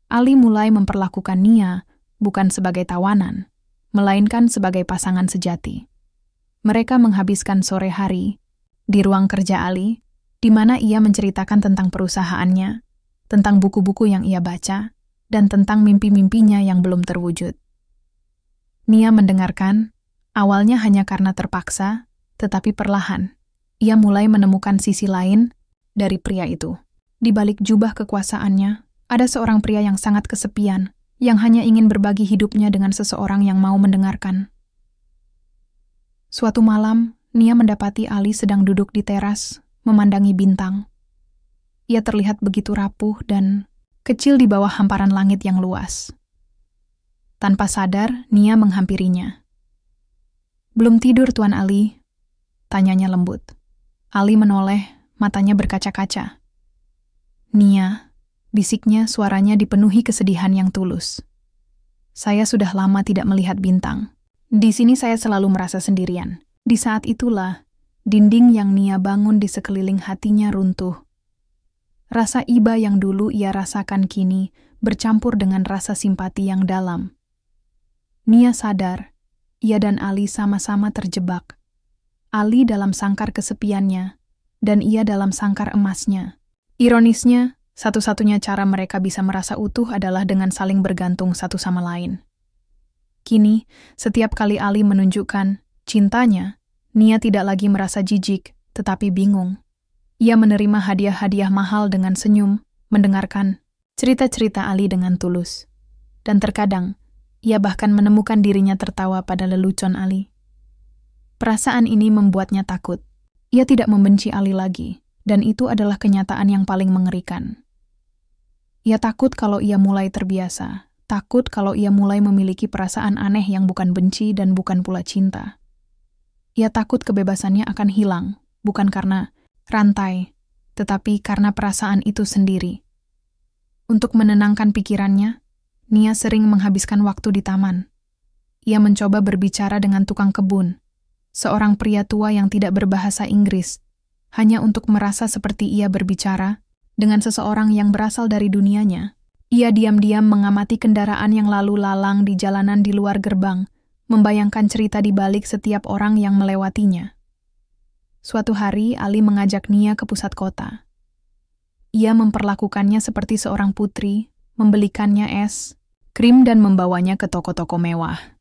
Ali mulai memperlakukan Nia bukan sebagai tawanan, melainkan sebagai pasangan sejati. Mereka menghabiskan sore hari di ruang kerja Ali, di mana ia menceritakan tentang perusahaannya, tentang buku-buku yang ia baca, dan tentang mimpi-mimpinya yang belum terwujud. Nia mendengarkan, awalnya hanya karena terpaksa, tetapi perlahan, ia mulai menemukan sisi lain dari pria itu. Di balik jubah kekuasaannya, ada seorang pria yang sangat kesepian, yang hanya ingin berbagi hidupnya dengan seseorang yang mau mendengarkan. Suatu malam, Nia mendapati Ali sedang duduk di teras, memandangi bintang. Ia terlihat begitu rapuh dan kecil di bawah hamparan langit yang luas. Tanpa sadar, Nia menghampirinya. "Belum tidur, Tuan Ali?" tanyanya lembut. Ali menoleh, matanya berkaca-kaca. "Nia," bisiknya, suaranya dipenuhi kesedihan yang tulus. "Saya sudah lama tidak melihat bintang. Di sini saya selalu merasa sendirian." Di saat itulah, dinding yang Nia bangun di sekeliling hatinya runtuh. Rasa iba yang dulu ia rasakan kini bercampur dengan rasa simpati yang dalam. Nia sadar, ia dan Ali sama-sama terjebak. Ali dalam sangkar kesepiannya, dan ia dalam sangkar emasnya. Ironisnya, satu-satunya cara mereka bisa merasa utuh adalah dengan saling bergantung satu sama lain. Kini, setiap kali Ali menunjukkan cintanya, Nia tidak lagi merasa jijik, tetapi bingung. Ia menerima hadiah-hadiah mahal dengan senyum, mendengarkan cerita-cerita Ali dengan tulus. Dan terkadang, ia bahkan menemukan dirinya tertawa pada lelucon Ali. Perasaan ini membuatnya takut. Ia tidak membenci Ali lagi, dan itu adalah kenyataan yang paling mengerikan. Ia takut kalau ia mulai terbiasa, takut kalau ia mulai memiliki perasaan aneh yang bukan benci dan bukan pula cinta. Ia takut kebebasannya akan hilang, bukan karena rantai, tetapi karena perasaan itu sendiri. Untuk menenangkan pikirannya, Nia sering menghabiskan waktu di taman. Ia mencoba berbicara dengan tukang kebun, seorang pria tua yang tidak berbahasa Inggris, hanya untuk merasa seperti ia berbicara dengan seseorang yang berasal dari dunianya. Ia diam-diam mengamati kendaraan yang lalu lalang di jalanan di luar gerbang, membayangkan cerita di balik setiap orang yang melewatinya. Suatu hari, Ali mengajak Nia ke pusat kota. Ia memperlakukannya seperti seorang putri, membelikannya es, krim dan membawanya ke toko-toko mewah.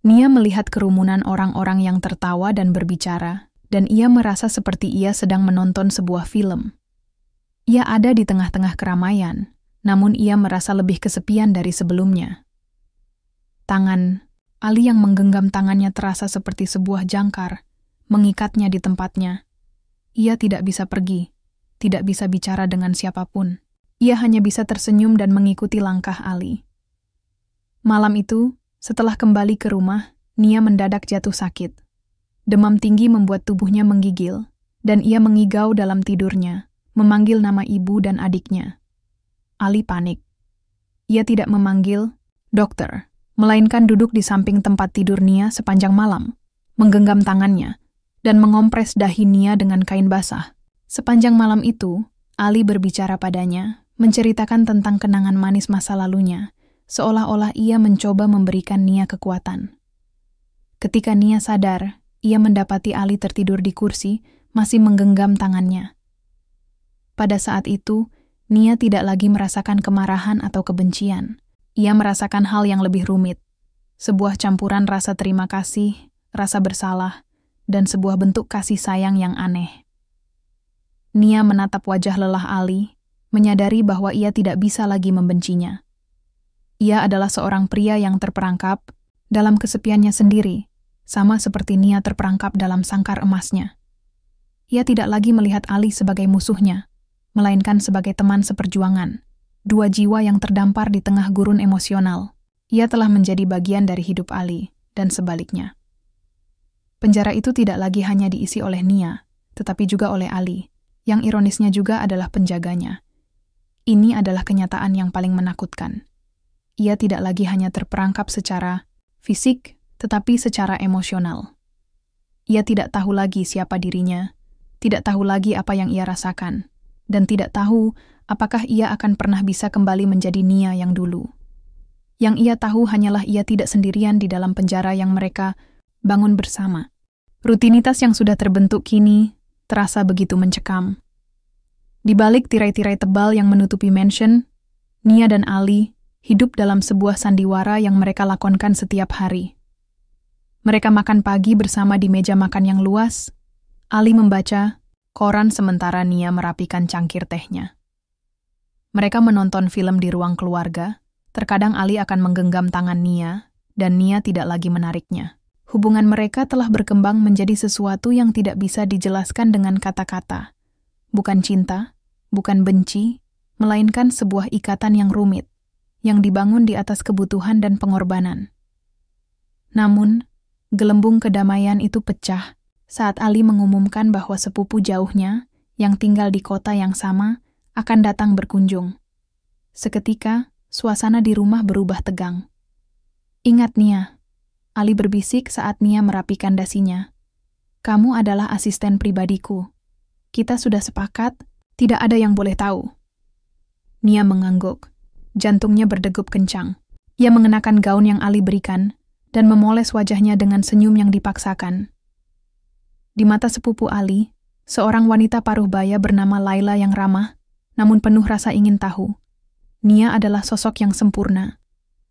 Nia melihat kerumunan orang-orang yang tertawa dan berbicara, dan ia merasa seperti ia sedang menonton sebuah film. Ia ada di tengah-tengah keramaian, namun ia merasa lebih kesepian dari sebelumnya. Tangan Ali yang menggenggam tangannya terasa seperti sebuah jangkar, mengikatnya di tempatnya. Ia tidak bisa pergi, tidak bisa bicara dengan siapapun. Ia hanya bisa tersenyum dan mengikuti langkah Ali. Malam itu, setelah kembali ke rumah, Nia mendadak jatuh sakit. Demam tinggi membuat tubuhnya menggigil, dan ia mengigau dalam tidurnya, memanggil nama ibu dan adiknya. Ali panik. Ia tidak memanggil dokter, melainkan duduk di samping tempat tidur Nia sepanjang malam, menggenggam tangannya, dan mengompres dahi Nia dengan kain basah. Sepanjang malam itu, Ali berbicara padanya, menceritakan tentang kenangan manis masa lalunya, seolah-olah ia mencoba memberikan Nia kekuatan. Ketika Nia sadar, ia mendapati Ali tertidur di kursi, masih menggenggam tangannya. Pada saat itu, Nia tidak lagi merasakan kemarahan atau kebencian. Ia merasakan hal yang lebih rumit. Sebuah campuran rasa terima kasih, rasa bersalah, dan sebuah bentuk kasih sayang yang aneh. Nia menatap wajah lelah Ali, menyadari bahwa ia tidak bisa lagi membencinya. Ia adalah seorang pria yang terperangkap dalam kesepiannya sendiri, sama seperti Nia terperangkap dalam sangkar emasnya. Ia tidak lagi melihat Ali sebagai musuhnya, melainkan sebagai teman seperjuangan, dua jiwa yang terdampar di tengah gurun emosional. Ia telah menjadi bagian dari hidup Ali, dan sebaliknya. Penjara itu tidak lagi hanya diisi oleh Nia, tetapi juga oleh Ali, yang ironisnya juga adalah penjaganya. Ini adalah kenyataan yang paling menakutkan. Ia tidak lagi hanya terperangkap secara fisik, tetapi secara emosional. Ia tidak tahu lagi siapa dirinya, tidak tahu lagi apa yang ia rasakan, dan tidak tahu apakah ia akan pernah bisa kembali menjadi Nia yang dulu. Yang ia tahu hanyalah ia tidak sendirian di dalam penjara yang mereka bangun bersama. Rutinitas yang sudah terbentuk kini terasa begitu mencekam. Di balik tirai-tirai tebal yang menutupi mansion, Nia dan Ali hidup dalam sebuah sandiwara yang mereka lakonkan setiap hari. Mereka makan pagi bersama di meja makan yang luas. Ali membaca koran sementara Nia merapikan cangkir tehnya. Mereka menonton film di ruang keluarga. Terkadang Ali akan menggenggam tangan Nia, dan Nia tidak lagi menariknya. Hubungan mereka telah berkembang menjadi sesuatu yang tidak bisa dijelaskan dengan kata-kata. Bukan cinta, bukan benci, melainkan sebuah ikatan yang rumit, yang dibangun di atas kebutuhan dan pengorbanan. Namun, gelembung kedamaian itu pecah saat Ali mengumumkan bahwa sepupu jauhnya, yang tinggal di kota yang sama, akan datang berkunjung. Seketika, suasana di rumah berubah tegang. "Ingat Nia," Ali berbisik saat Nia merapikan dasinya. "Kamu adalah asisten pribadiku. Kita sudah sepakat, tidak ada yang boleh tahu." Nia mengangguk. Jantungnya berdegup kencang. Ia mengenakan gaun yang Ali berikan dan memoles wajahnya dengan senyum yang dipaksakan. Di mata sepupu Ali, seorang wanita paruh baya bernama Laila yang ramah, namun penuh rasa ingin tahu. Nia adalah sosok yang sempurna,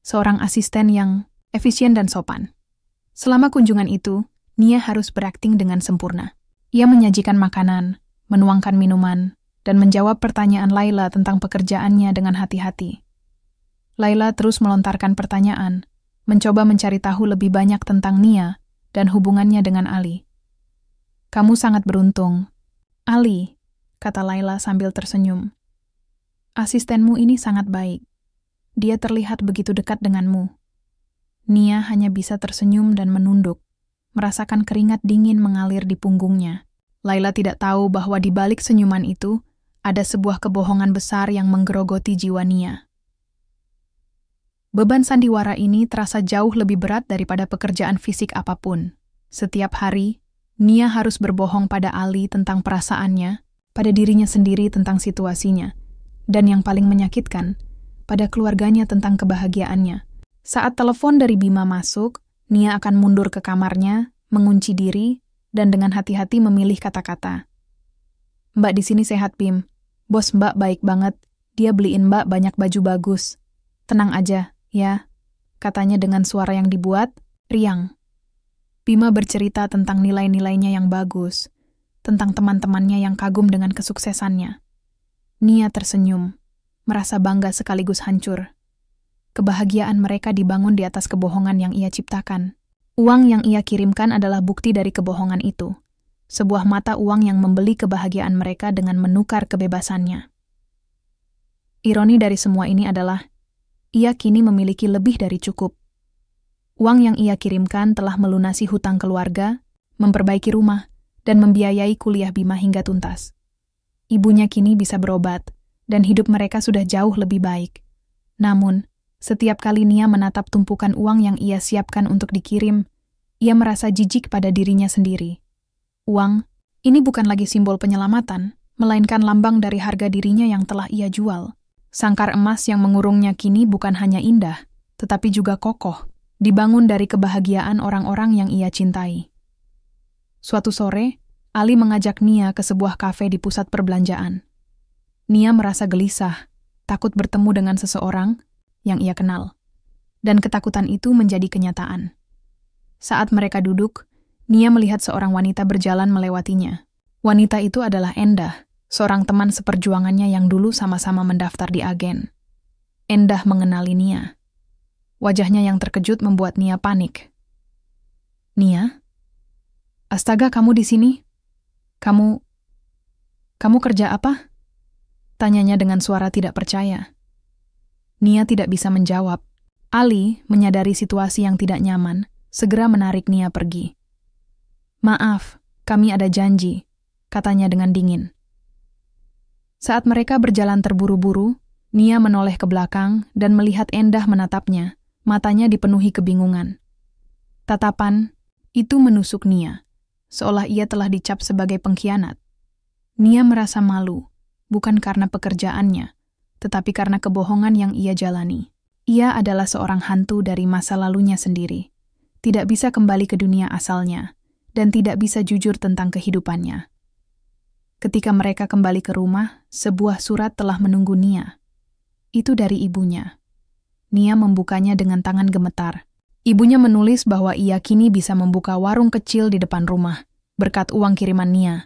seorang asisten yang efisien dan sopan. Selama kunjungan itu, Nia harus berakting dengan sempurna. Ia menyajikan makanan, menuangkan minuman, dan menjawab pertanyaan Laila tentang pekerjaannya dengan hati-hati. Laila terus melontarkan pertanyaan, mencoba mencari tahu lebih banyak tentang Nia dan hubungannya dengan Ali. "Kamu sangat beruntung, Ali," kata Laila sambil tersenyum. "Asistenmu ini sangat baik. Dia terlihat begitu dekat denganmu." Nia hanya bisa tersenyum dan menunduk, merasakan keringat dingin mengalir di punggungnya. Laila tidak tahu bahwa di balik senyuman itu ada sebuah kebohongan besar yang menggerogoti jiwa Nia. Beban sandiwara ini terasa jauh lebih berat daripada pekerjaan fisik apapun. Setiap hari, Nia harus berbohong pada Ali tentang perasaannya, pada dirinya sendiri tentang situasinya, dan yang paling menyakitkan, pada keluarganya tentang kebahagiaannya. Saat telepon dari Bima masuk, Nia akan mundur ke kamarnya, mengunci diri, dan dengan hati-hati memilih kata-kata. "Mbak di sini sehat, Bim. Bos Mbak baik banget. Dia beliin Mbak banyak baju bagus. Tenang aja, Ya, katanya dengan suara yang dibuat, riang. Bima bercerita tentang nilai-nilainya yang bagus, tentang teman-temannya yang kagum dengan kesuksesannya. Nia tersenyum, merasa bangga sekaligus hancur. Kebahagiaan mereka dibangun di atas kebohongan yang ia ciptakan. Uang yang ia kirimkan adalah bukti dari kebohongan itu. Sebuah mata uang yang membeli kebahagiaan mereka dengan menukar kebebasannya. Ironi dari semua ini adalah, ia kini memiliki lebih dari cukup. Uang yang ia kirimkan telah melunasi hutang keluarga, memperbaiki rumah, dan membiayai kuliah Bima hingga tuntas. Ibunya kini bisa berobat, dan hidup mereka sudah jauh lebih baik. Namun, setiap kali Nia menatap tumpukan uang yang ia siapkan untuk dikirim, ia merasa jijik pada dirinya sendiri. Uang, ini bukan lagi simbol penyelamatan, melainkan lambang dari harga dirinya yang telah ia jual. Sangkar emas yang mengurungnya kini bukan hanya indah, tetapi juga kokoh, dibangun dari kebahagiaan orang-orang yang ia cintai. Suatu sore, Ali mengajak Nia ke sebuah kafe di pusat perbelanjaan. Nia merasa gelisah, takut bertemu dengan seseorang yang ia kenal. Dan ketakutan itu menjadi kenyataan. Saat mereka duduk, Nia melihat seorang wanita berjalan melewatinya. Wanita itu adalah Endah, seorang teman seperjuangannya yang dulu sama-sama mendaftar di agen. Endah mengenali Nia. Wajahnya yang terkejut membuat Nia panik. Nia? Astaga, kamu di sini? Kamu kerja apa? Tanyanya dengan suara tidak percaya. Nia tidak bisa menjawab. Ali, menyadari situasi yang tidak nyaman, segera menarik Nia pergi. Maaf, kami ada janji, katanya dengan dingin. Saat mereka berjalan terburu-buru, Nia menoleh ke belakang dan melihat Endah menatapnya. Matanya dipenuhi kebingungan. Tatapan itu menusuk Nia, seolah ia telah dicap sebagai pengkhianat. Nia merasa malu, bukan karena pekerjaannya, tetapi karena kebohongan yang ia jalani. Ia adalah seorang hantu dari masa lalunya sendiri, tidak bisa kembali ke dunia asalnya, dan tidak bisa jujur tentang kehidupannya. Ketika mereka kembali ke rumah, sebuah surat telah menunggu Nia. Itu dari ibunya. Nia membukanya dengan tangan gemetar. Ibunya menulis bahwa ia kini bisa membuka warung kecil di depan rumah, berkat uang kiriman Nia.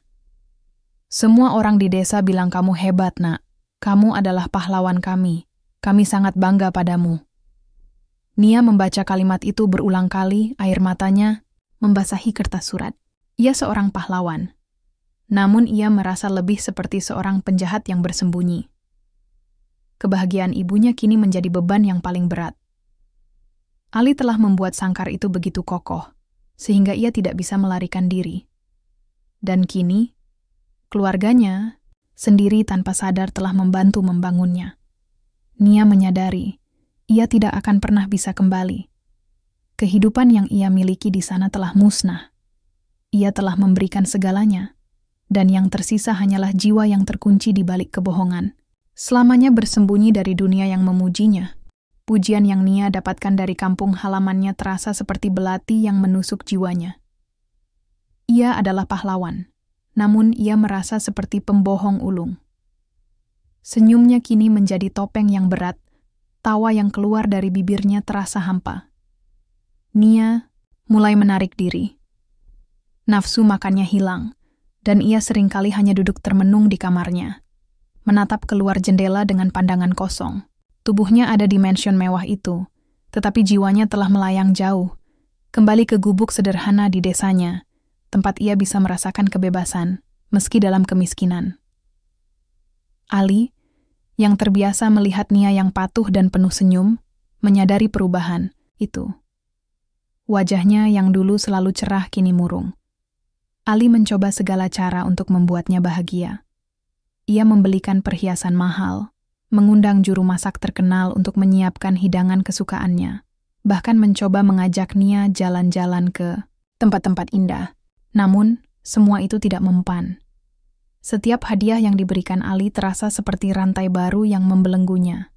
Semua orang di desa bilang kamu hebat, Nak. Kamu adalah pahlawan kami. Kami sangat bangga padamu. Nia membaca kalimat itu berulang kali, air matanya membasahi kertas surat. Ia seorang pahlawan. Namun ia merasa lebih seperti seorang penjahat yang bersembunyi. Kebahagiaan ibunya kini menjadi beban yang paling berat. Ali telah membuat sangkar itu begitu kokoh, sehingga ia tidak bisa melarikan diri. Dan kini, keluarganya sendiri tanpa sadar telah membantu membangunnya. Nia menyadari, ia tidak akan pernah bisa kembali. Kehidupan yang ia miliki di sana telah musnah. Ia telah memberikan segalanya, dan yang tersisa hanyalah jiwa yang terkunci di balik kebohongan. Selamanya bersembunyi dari dunia yang memujinya. Pujian yang Nia dapatkan dari kampung halamannya terasa seperti belati yang menusuk jiwanya. Ia adalah pahlawan, namun ia merasa seperti pembohong ulung. Senyumnya kini menjadi topeng yang berat, tawa yang keluar dari bibirnya terasa hampa. Nia mulai menarik diri. Nafsu makannya hilang, dan ia seringkali hanya duduk termenung di kamarnya, menatap keluar jendela dengan pandangan kosong. Tubuhnya ada di mansion mewah itu, tetapi jiwanya telah melayang jauh, kembali ke gubuk sederhana di desanya, tempat ia bisa merasakan kebebasan, meski dalam kemiskinan. Ali, yang terbiasa melihat Nia yang patuh dan penuh senyum, menyadari perubahan itu. Wajahnya yang dulu selalu cerah kini murung. Ali mencoba segala cara untuk membuatnya bahagia. Ia membelikan perhiasan mahal, mengundang juru masak terkenal untuk menyiapkan hidangan kesukaannya, bahkan mencoba mengajak Nia jalan-jalan ke tempat-tempat indah. Namun, semua itu tidak mempan. Setiap hadiah yang diberikan Ali terasa seperti rantai baru yang membelenggunya.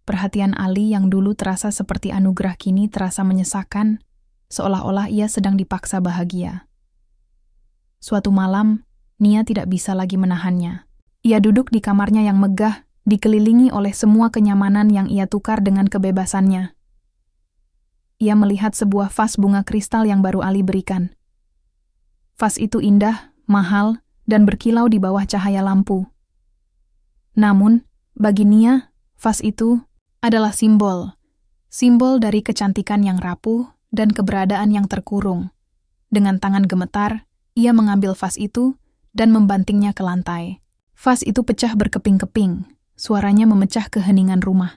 Perhatian Ali yang dulu terasa seperti anugerah kini terasa menyesakan, seolah-olah ia sedang dipaksa bahagia. Suatu malam, Nia tidak bisa lagi menahannya. Ia duduk di kamarnya yang megah dikelilingi oleh semua kenyamanan yang ia tukar dengan kebebasannya. Ia melihat sebuah vas bunga kristal yang baru Ali berikan. Vas itu indah, mahal, dan berkilau di bawah cahaya lampu. Namun, bagi Nia, vas itu adalah simbol dari kecantikan yang rapuh dan keberadaan yang terkurung. Dengan tangan gemetar, ia mengambil vas itu dan membantingnya ke lantai. Vas itu pecah berkeping-keping, suaranya memecah keheningan rumah.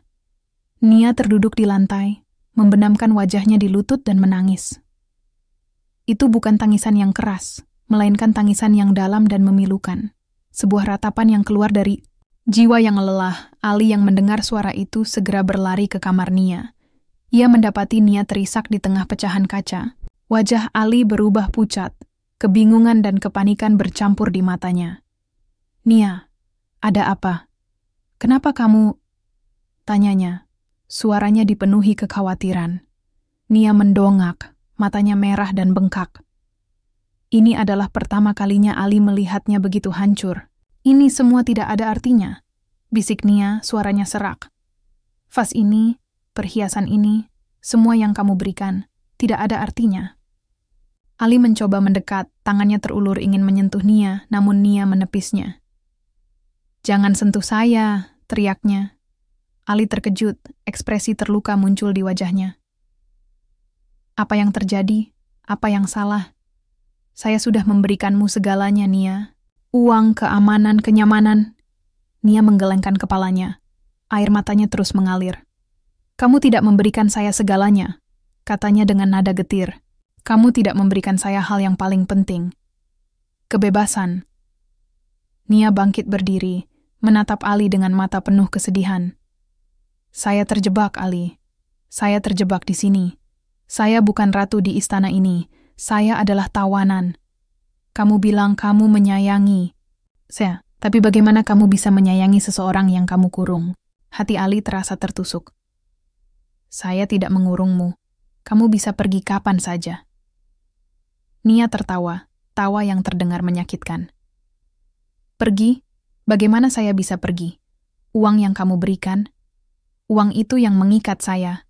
Nia terduduk di lantai, membenamkan wajahnya di lutut dan menangis. Itu bukan tangisan yang keras, melainkan tangisan yang dalam dan memilukan. Sebuah ratapan yang keluar dari jiwa yang lelah. Ali yang mendengar suara itu segera berlari ke kamar Nia. Ia mendapati Nia terisak di tengah pecahan kaca. Wajah Ali berubah pucat, kebingungan dan kepanikan bercampur di matanya. "Nia, ada apa? Kenapa kamu?" tanyanya. Suaranya dipenuhi kekhawatiran. Nia mendongak, matanya merah dan bengkak. Ini adalah pertama kalinya Ali melihatnya begitu hancur. "Ini semua tidak ada artinya," bisik Nia, suaranya serak. "Vas ini, perhiasan ini, semua yang kamu berikan, tidak ada artinya." Ali mencoba mendekat, tangannya terulur ingin menyentuh Nia, namun Nia menepisnya. "Jangan sentuh saya," teriaknya. Ali terkejut, ekspresi terluka muncul di wajahnya. "Apa yang terjadi? Apa yang salah? Saya sudah memberikanmu segalanya, Nia. Uang, keamanan, kenyamanan." Nia menggelengkan kepalanya. Air matanya terus mengalir. "Kamu tidak memberikan saya segalanya," katanya dengan nada getir. "Kamu tidak memberikan saya hal yang paling penting. Kebebasan." Nia bangkit berdiri, menatap Ali dengan mata penuh kesedihan. "Saya terjebak, Ali. Saya terjebak di sini. Saya bukan ratu di istana ini. Saya adalah tawanan. Kamu bilang kamu menyayangi saya, tapi bagaimana kamu bisa menyayangi seseorang yang kamu kurung?" Hati Ali terasa tertusuk. "Saya tidak mengurungmu. Kamu bisa pergi kapan saja." Nia tertawa, tawa yang terdengar menyakitkan. "Pergi? Bagaimana saya bisa pergi? Uang yang kamu berikan, uang itu yang mengikat saya.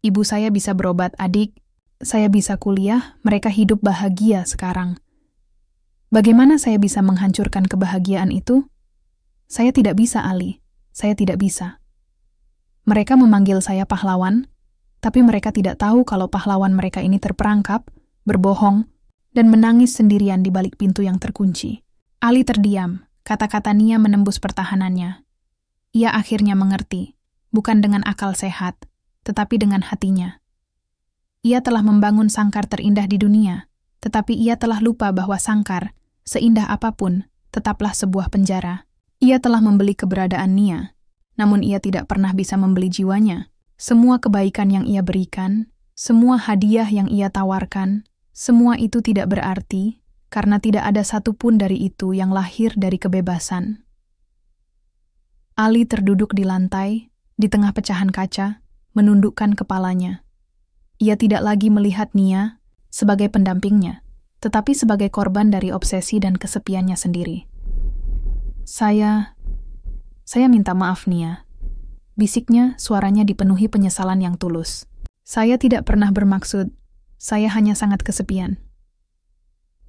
Ibu saya bisa berobat, adik saya bisa kuliah, mereka hidup bahagia sekarang. Bagaimana saya bisa menghancurkan kebahagiaan itu? Saya tidak bisa, Ali. Saya tidak bisa. Mereka memanggil saya pahlawan, tapi mereka tidak tahu kalau pahlawan mereka ini terperangkap, berbohong, dan menangis sendirian di balik pintu yang terkunci." Ali terdiam, kata-kata Nia menembus pertahanannya. Ia akhirnya mengerti, bukan dengan akal sehat, tetapi dengan hatinya. Ia telah membangun sangkar terindah di dunia, tetapi ia telah lupa bahwa sangkar, seindah apapun, tetaplah sebuah penjara. Ia telah membeli keberadaan Nia, namun ia tidak pernah bisa membeli jiwanya. Semua kebaikan yang ia berikan, semua hadiah yang ia tawarkan, semua itu tidak berarti, karena tidak ada satupun dari itu yang lahir dari kebebasan. Ali terduduk di lantai, di tengah pecahan kaca, menundukkan kepalanya. Ia tidak lagi melihat Nia sebagai pendampingnya, tetapi sebagai korban dari obsesi dan kesepiannya sendiri. Saya minta maaf, Nia." Bisiknya, suaranya dipenuhi penyesalan yang tulus. "Saya tidak pernah bermaksud, saya hanya sangat kesepian."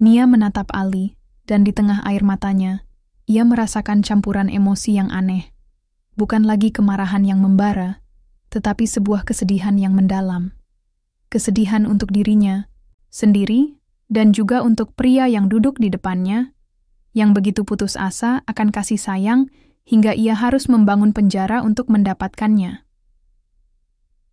Nia menatap Ali, dan di tengah air matanya, ia merasakan campuran emosi yang aneh. Bukan lagi kemarahan yang membara, tetapi sebuah kesedihan yang mendalam. Kesedihan untuk dirinya sendiri dan juga untuk pria yang duduk di depannya, yang begitu putus asa akan kasih sayang hingga ia harus membangun penjara untuk mendapatkannya.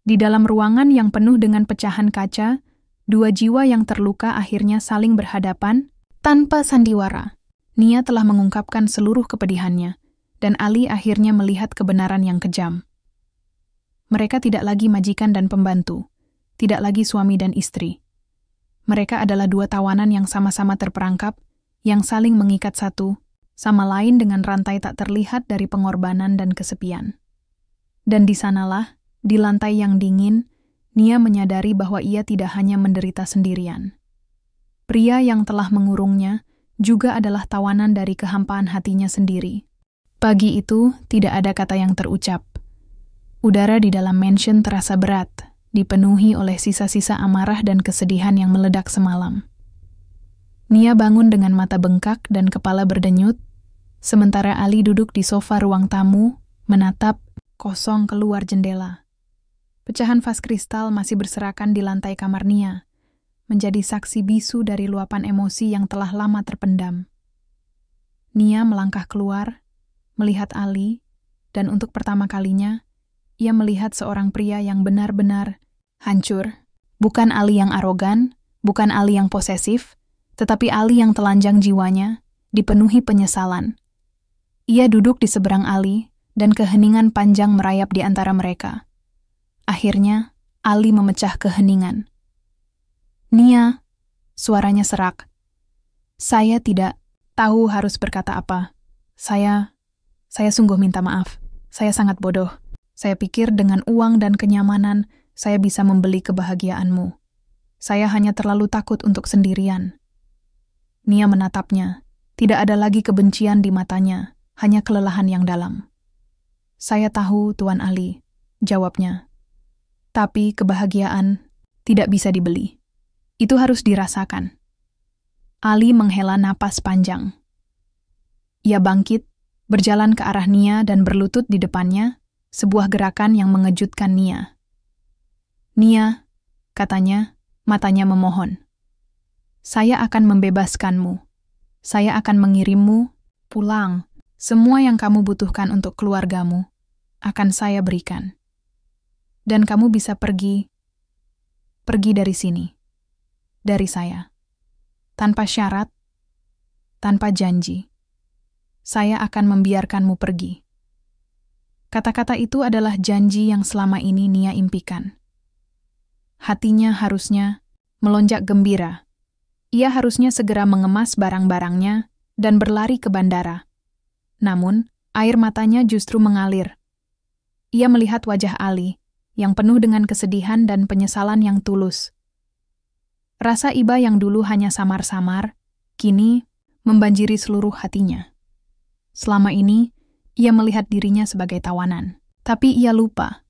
Di dalam ruangan yang penuh dengan pecahan kaca, dua jiwa yang terluka akhirnya saling berhadapan tanpa sandiwara. Nia telah mengungkapkan seluruh kepedihannya, dan Ali akhirnya melihat kebenaran yang kejam. Mereka tidak lagi majikan dan pembantu, tidak lagi suami dan istri. Mereka adalah dua tawanan yang sama-sama terperangkap, yang saling mengikat satu sama lain dengan rantai tak terlihat dari pengorbanan dan kesepian. Dan di sanalah, di lantai yang dingin, Nia menyadari bahwa ia tidak hanya menderita sendirian. Pria yang telah mengurungnya juga adalah tawanan dari kehampaan hatinya sendiri. Pagi itu tidak ada kata yang terucap. Udara di dalam mansion terasa berat, dipenuhi oleh sisa-sisa amarah dan kesedihan yang meledak semalam. Nia bangun dengan mata bengkak dan kepala berdenyut, sementara Ali duduk di sofa ruang tamu, menatap kosong keluar jendela. Pecahan vas kristal masih berserakan di lantai kamar Nia, menjadi saksi bisu dari luapan emosi yang telah lama terpendam. Nia melangkah keluar, melihat Ali, dan untuk pertama kalinya, ia melihat seorang pria yang benar-benar hancur. Bukan Ali yang arogan, bukan Ali yang posesif, tetapi Ali yang telanjang jiwanya, dipenuhi penyesalan. Ia duduk di seberang Ali, dan keheningan panjang merayap di antara mereka. Akhirnya, Ali memecah keheningan. "Nia," suaranya serak. "Saya tidak tahu harus berkata apa. Saya sungguh minta maaf. Saya sangat bodoh. Saya pikir dengan uang dan kenyamanan, saya bisa membeli kebahagiaanmu. Saya hanya terlalu takut untuk sendirian." Nia menatapnya. Tidak ada lagi kebencian di matanya, hanya kelelahan yang dalam. "Saya tahu, Tuan Ali," jawabnya. "Tapi kebahagiaan tidak bisa dibeli. Itu harus dirasakan." Ali menghela napas panjang. Ia bangkit, berjalan ke arah Nia dan berlutut di depannya, sebuah gerakan yang mengejutkan Nia. "Nia," katanya, matanya memohon. "Saya akan membebaskanmu. Saya akan mengirimmu pulang. Semua yang kamu butuhkan untuk keluargamu akan saya berikan. Dan kamu bisa pergi dari sini. Dari saya. Tanpa syarat, tanpa janji. Saya akan membiarkanmu pergi." Kata-kata itu adalah janji yang selama ini Nia impikan. Hatinya harusnya melonjak gembira. Ia harusnya segera mengemas barang-barangnya dan berlari ke bandara. Namun, air matanya justru mengalir. Ia melihat wajah Ali, yang penuh dengan kesedihan dan penyesalan yang tulus. Rasa iba yang dulu hanya samar-samar, kini membanjiri seluruh hatinya. Selama ini, ia melihat dirinya sebagai tawanan. Tapi ia lupa,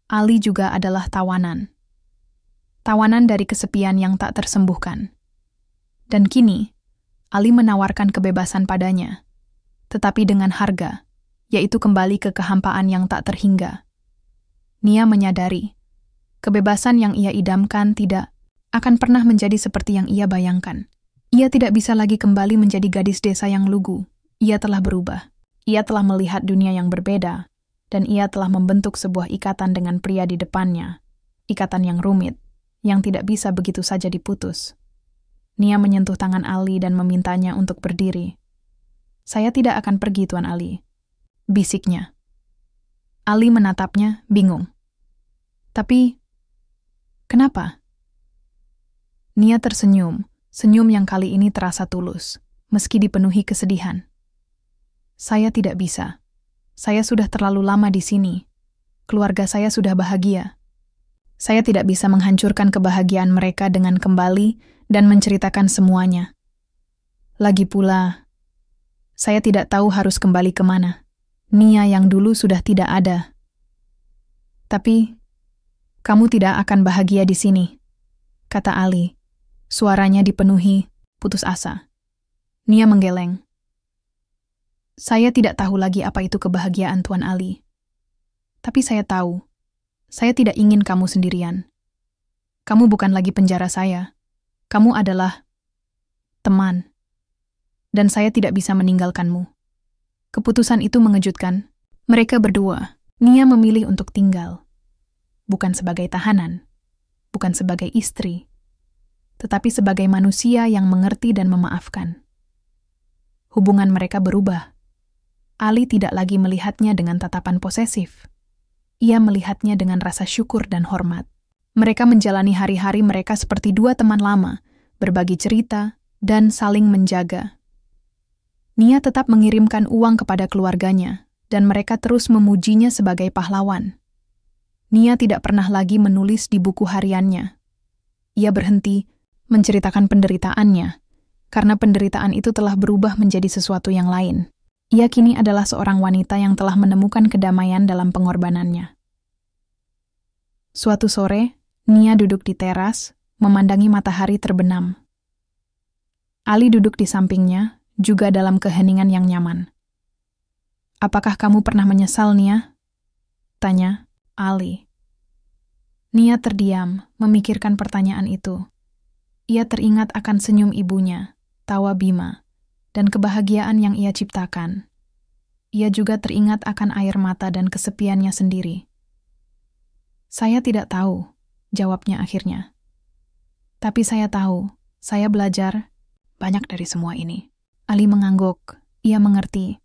Ali juga adalah tawanan. Tawanan dari kesepian yang tak tersembuhkan. Dan kini, Ali menawarkan kebebasan padanya, tetapi dengan harga, yaitu kembali ke kehampaan yang tak terhingga. Nia menyadari, kebebasan yang ia idamkan tidak akan pernah menjadi seperti yang ia bayangkan. Ia tidak bisa lagi kembali menjadi gadis desa yang lugu. Ia telah berubah. Ia telah melihat dunia yang berbeda, dan ia telah membentuk sebuah ikatan dengan pria di depannya. Ikatan yang rumit, yang tidak bisa begitu saja diputus. Nia menyentuh tangan Ali dan memintanya untuk berdiri. "Saya tidak akan pergi, Tuan Ali," bisiknya. Ali menatapnya, bingung. "Tapi, kenapa?" Nia tersenyum, senyum yang kali ini terasa tulus, meski dipenuhi kesedihan. "Saya tidak bisa. Saya sudah terlalu lama di sini. Keluarga saya sudah bahagia. Saya tidak bisa menghancurkan kebahagiaan mereka dengan kembali dan menceritakan semuanya. Lagi pula, saya tidak tahu harus kembali kemana. Nia yang dulu sudah tidak ada. Tapi, kamu tidak akan bahagia di sini," kata Ali. Suaranya dipenuhi putus asa. Nia menggeleng. "Saya tidak tahu lagi apa itu kebahagiaan, Tuan Ali. Tapi saya tahu, saya tidak ingin kamu sendirian. Kamu bukan lagi penjara saya. Kamu adalah teman. Dan saya tidak bisa meninggalkanmu." Keputusan itu mengejutkan. Mereka berdua, Nia memilih untuk tinggal. Bukan sebagai tahanan, bukan sebagai istri, tetapi sebagai manusia yang mengerti dan memaafkan. Hubungan mereka berubah. Ali tidak lagi melihatnya dengan tatapan posesif. Ia melihatnya dengan rasa syukur dan hormat. Mereka menjalani hari-hari mereka seperti dua teman lama, berbagi cerita, dan saling menjaga. Nia tetap mengirimkan uang kepada keluarganya, dan mereka terus memujinya sebagai pahlawan. Nia tidak pernah lagi menulis di buku hariannya. Ia berhenti menceritakan penderitaannya, karena penderitaan itu telah berubah menjadi sesuatu yang lain. Ia kini adalah seorang wanita yang telah menemukan kedamaian dalam pengorbanannya. Suatu sore, Nia duduk di teras, memandangi matahari terbenam. Ali duduk di sampingnya, juga dalam keheningan yang nyaman. "Apakah kamu pernah menyesal, Nia?" tanya Ali. Nia terdiam, memikirkan pertanyaan itu. Ia teringat akan senyum ibunya, tawa Bima, dan kebahagiaan yang ia ciptakan. Ia juga teringat akan air mata dan kesepiannya sendiri. "Saya tidak tahu," jawabnya akhirnya. "Tapi saya tahu, saya belajar banyak dari semua ini." Ali mengangguk, ia mengerti.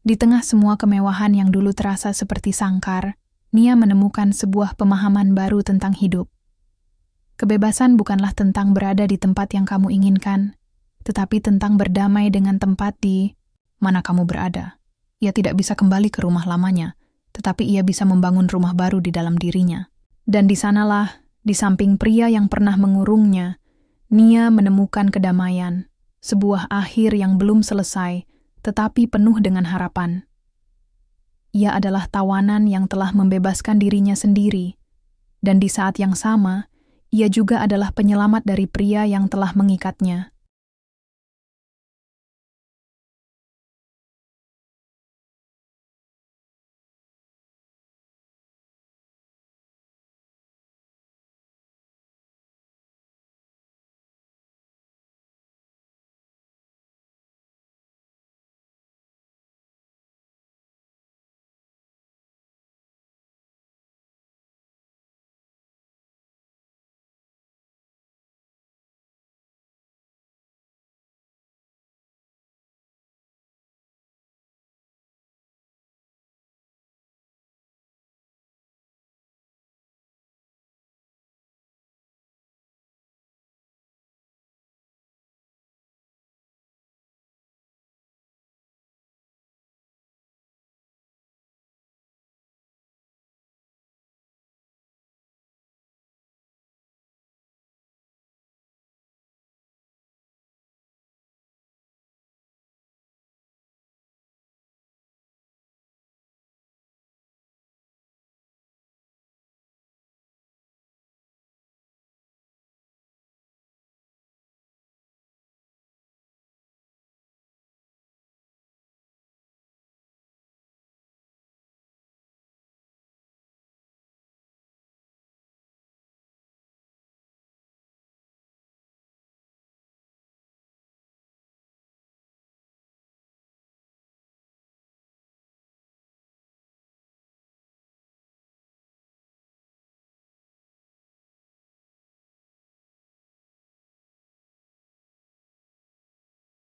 Di tengah semua kemewahan yang dulu terasa seperti sangkar, Nia menemukan sebuah pemahaman baru tentang hidup. Kebebasan bukanlah tentang berada di tempat yang kamu inginkan, tetapi tentang berdamai dengan tempat di mana kamu berada. Ia tidak bisa kembali ke rumah lamanya, tetapi ia bisa membangun rumah baru di dalam dirinya. Dan di sanalah, di samping pria yang pernah mengurungnya, Nia menemukan kedamaian, sebuah akhir yang belum selesai, tetapi penuh dengan harapan. Ia adalah tawanan yang telah membebaskan dirinya sendiri, dan di saat yang sama, ia juga adalah penyelamat dari pria yang telah mengikatnya.